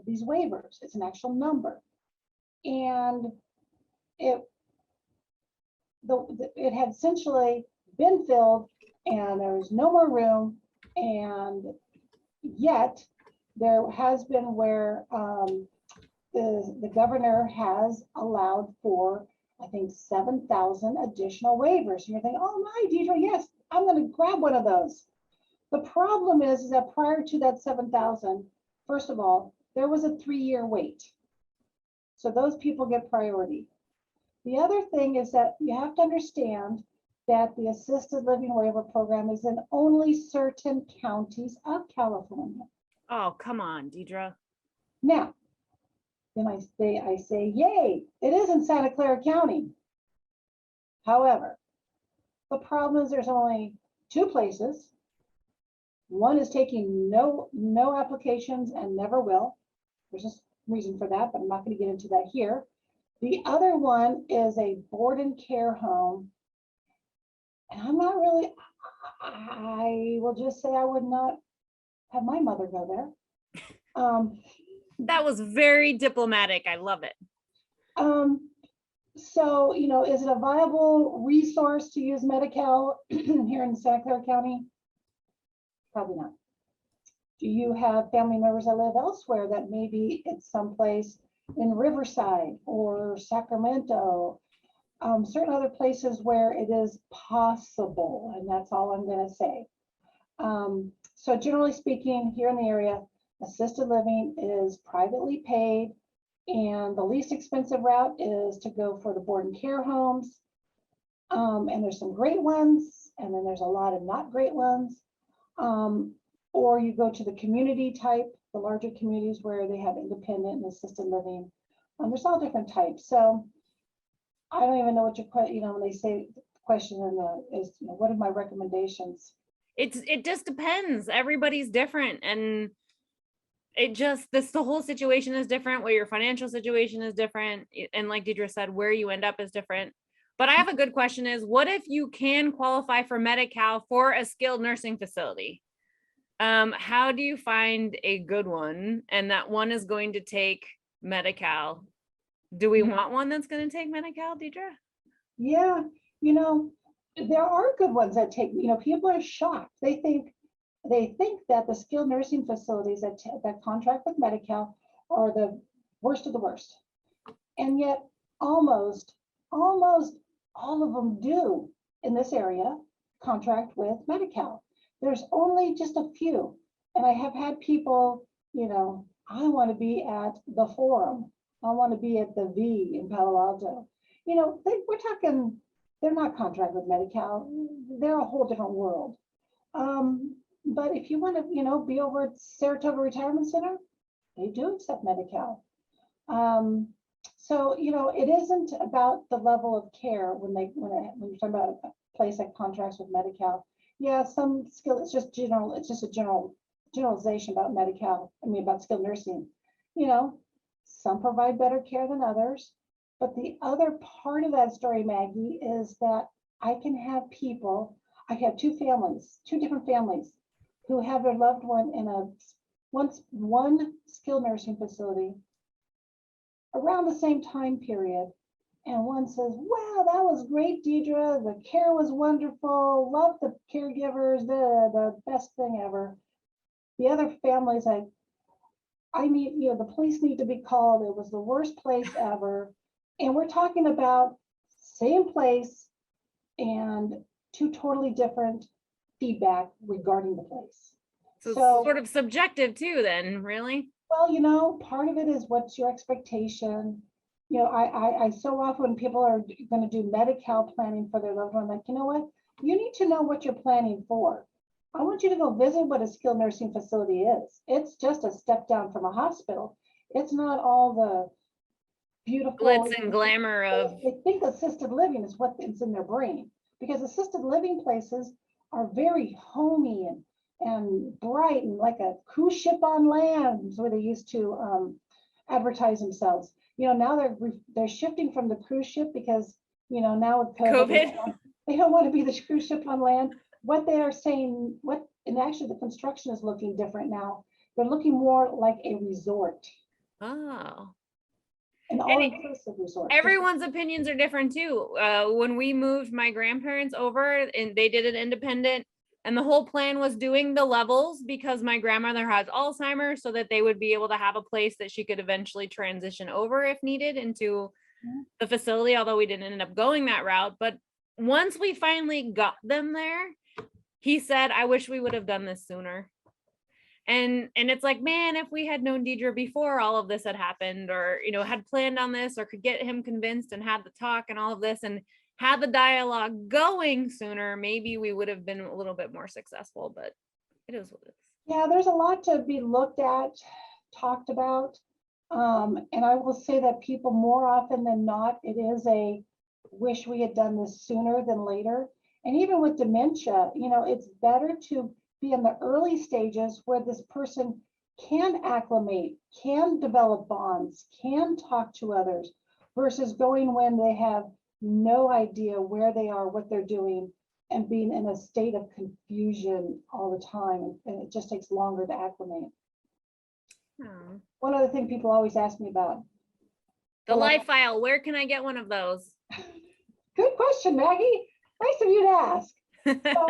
these waivers. It's an actual number. And it had essentially been filled and there was no more room. And yet there has been where the governor has allowed for, I think, 7,000 additional waivers. And you're thinking, oh my, Dedra, yes, I'm going to grab one of those. The problem is that prior to that 7,000, first of all, there was a 3-year wait. So those people get priority. The other thing is that you have to understand that the assisted living waiver program is in only certain counties of California. Oh, come on, Dedra. Now, then I say, yay, it is in Santa Clara County. However, the problem is there's only 2 places. One is taking no applications and never will. There's a reason for that, but I'm not going to get into that here. The other one is a board and care home. And I'm not really, I will just say I would not have my mother go there. That was very diplomatic. I love it. So, you know, is it a viable resource to use Medi-Cal here in Santa Clara County? Probably not. Do you have family members that live elsewhere that maybe it's someplace in Riverside or Sacramento, certain other places where it is possible, and that's all I'm going to say. So generally speaking, here in the area, assisted living is privately paid, and the least expensive route is to go for the board and care homes. And there's some great ones, and then there's a lot of not great ones. Or you go to the community type, the larger communities where they have independent and assisted living. There's all different types. So I don't even know what your question, you know, when they say the question is, you know, what are my recommendations? It just depends. Everybody's different, and the whole situation is different. Where your financial situation is different, and like Dedra said, where you end up is different. But I have a good question: is what if you can qualify for Medi-Cal for a skilled nursing facility? How do you find a good one, and that one is going to take Medi-Cal? Do we want one that's going to take Medi-Cal, Dedra? Yeah, you know, there are good ones that take, you know, people are shocked. They think that the skilled nursing facilities that contract with Medi-Cal are the worst of the worst. And yet almost all of them do in this area contract with Medi-Cal. There's only just a few. And I have had people, you know, I want to be at the Forum. I want to be at the V in Palo Alto. You know, we're talking, they're not contract with Medi-Cal. They're a whole different world. But if you want to, you know, be over at Saratoga Retirement Center, they do accept Medi-Cal. So, you know, it isn't about the level of care when you're talking about a place that contracts with Medi-Cal. Yeah, some skill, it's just a generalization about Medi-Cal, about skilled nursing. You know, some provide better care than others. But the other part of that story, Maggie, is that I have 2 different families who have their loved one in one skilled nursing facility around the same time period. And one says, wow, that was great, Dedra. The care was wonderful. Love the caregivers, the best thing ever. The other family's like, the police need to be called. It was the worst place ever. And we're talking about same place and 2 totally different feedback regarding the place. So it's sort of subjective too, then, really? Well, you know, part of it is what's your expectation. You know, I so often when people are going to do Medi-Cal planning for their loved one, like, you know what? You need to know what you're planning for. I want you to go visit what a skilled nursing facility is. It's just a step down from a hospital. It's not all the beautiful glitz and glamour of. They think assisted living is what's in their brain, because assisted living places are very homey and and bright and like a cruise ship on land is where they used to advertise themselves. Now they're shifting from the cruise ship because, now with COVID. they don't want to be the cruise ship on land. What they are saying, and actually the construction is looking different now. They're looking more like a resort, Oh. an all-inclusive resort. Everyone's opinions are different too. When we moved my grandparents over and they did an independent, and the whole plan was doing the levels because my grandmother has Alzheimer's, so that they would be able to have a place that she could eventually transition over if needed into the facility, although we didn't end up going that route. But once we finally got them there, he said, I wish we would have done this sooner. And it's like, man, if we had known Dedra before all of this had happened, or, had planned on this, or could get him convinced and had the talk and all of this, and had the dialogue going sooner, maybe we would have been a little bit more successful, but it is what it is. Yeah, there's a lot to be looked at, talked about. And I will say that people more often than not, it is a wish we had done this sooner than later. And even with dementia, it's better to be in the early stages where this person can acclimate, can develop bonds, can talk to others, versus going when they have no idea where they are, what they're doing, and being in a state of confusion all the time. And it just takes longer to acclimate. One other thing people always ask me about. The life file, where can I get one of those? Good question, Maggie. Nice of you to ask. So,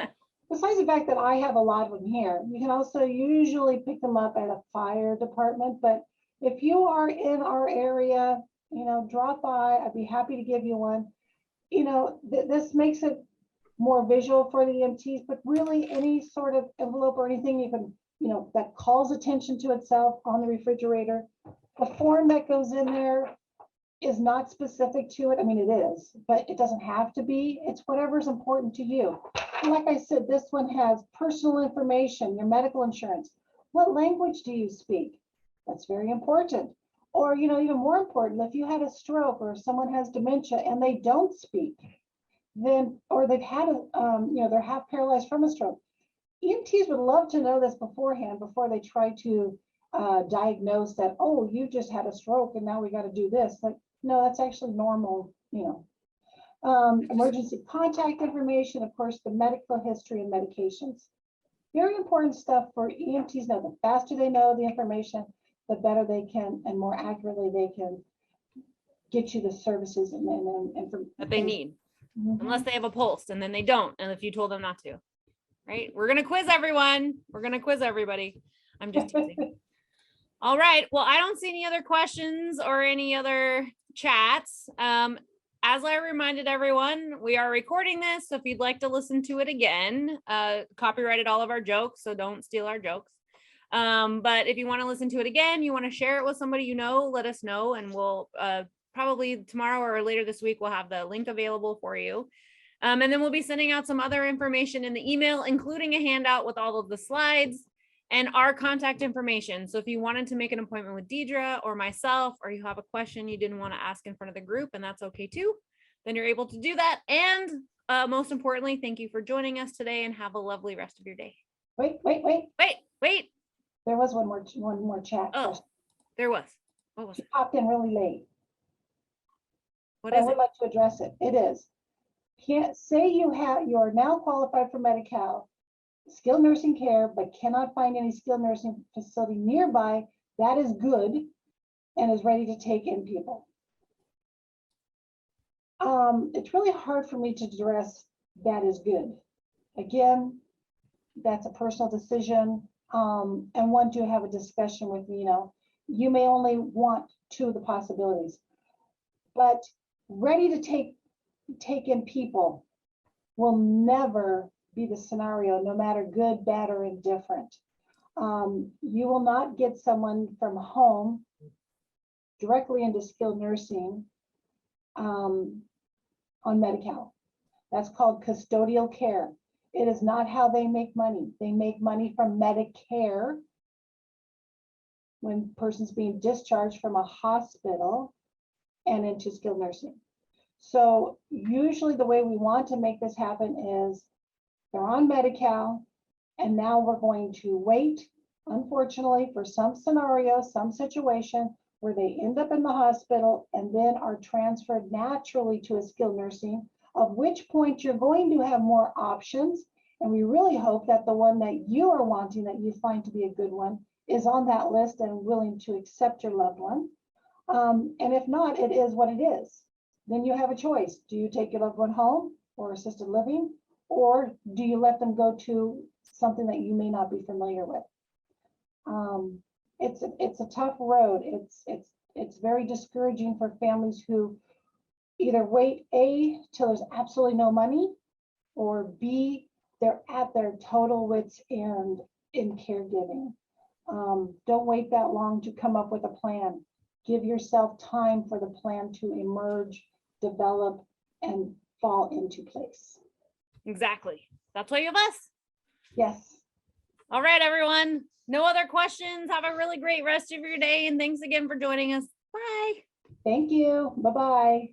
besides the fact that I have a lot of them here, you can also usually pick them up at a fire department. But if you are in our area, drop by. I'd be happy to give you one. This makes it more visual for the EMTs, but really any sort of envelope or anything you can, that calls attention to itself on the refrigerator. The form that goes in there is not specific to it. I mean, it is, but it doesn't have to be. It's whatever's important to you. And like I said, this one has personal information, your medical insurance. What language do you speak? That's very important. Or, even more important, if you had a stroke or someone has dementia and they don't speak, then, or they've had they're half paralyzed from a stroke. EMTs would love to know this beforehand before they try to diagnose that, oh, you just had a stroke and now we got to do this. Like, no, that's actually normal, emergency contact information, of course, the medical history and medications. Very important stuff for EMTs know. The faster they know the information, the better they can and more accurately they can get you the services and that they need. Unless they have a pulse, and then they don't, and if you told them not to. Right? We're gonna quiz everyone. We're gonna quiz everybody. I'm just teasing. All right. Well, I don't see any other questions or any other chats. As I reminded everyone, we are recording this, so if you'd like to listen to it again, copyrighted all of our jokes, so don't steal our jokes. But if you want to listen to it again, you want to share it with somebody let us know, and we'll probably tomorrow or later this week, we'll have the link available for you. And then we'll be sending out some other information in the email, including a handout with all of the slides and our contact information. So if you wanted to make an appointment with Dedra or myself, or you have a question you didn't want to ask in front of the group, and that's okay too, then you're able to do that. And most importantly, thank you for joining us today, and have a lovely rest of your day. Wait. There was one more chat. Oh, question. There was. What was She it? popped in really late. What is I would it? like to address it. It is. Can't say you are now qualified for Medi-Cal, skilled nursing care, but cannot find any skilled nursing facility nearby that is good and is ready to take in people. It's really hard for me to address that is good. Again, that's a personal decision, and one to have a discussion with me. You may only want two of the possibilities, but ready to take in people will never be the scenario, no matter good, bad, or indifferent. You will not get someone from home directly into skilled nursing on Medi-Cal. That's called custodial care. It is not how they make money. They make money from Medicare when person's being discharged from a hospital and into skilled nursing. So usually the way we want to make this happen is they're on Medi-Cal, And now we're going to wait, unfortunately, for some scenario, some situation where they end up in the hospital and then are transferred naturally to a skilled nursing, at which point you're going to have more options. And we really hope that the one that you are wanting, that you find to be a good one, is on that list and willing to accept your loved one. And if not, it is what it is. Then you have a choice. Do you take your loved one home or assisted living, or do you let them go to something that you may not be familiar with? It's a tough road. It's very discouraging for families who either wait A, till there's absolutely no money, or B, they're at their total wits end in caregiving. Don't wait that long to come up with a plan. Give yourself time for the plan to emerge, develop, and fall into place. Exactly. That's why you have us. Yes. All right, everyone. No other questions. Have a really great rest of your day. And thanks again for joining us. Bye. Thank you. Bye-bye.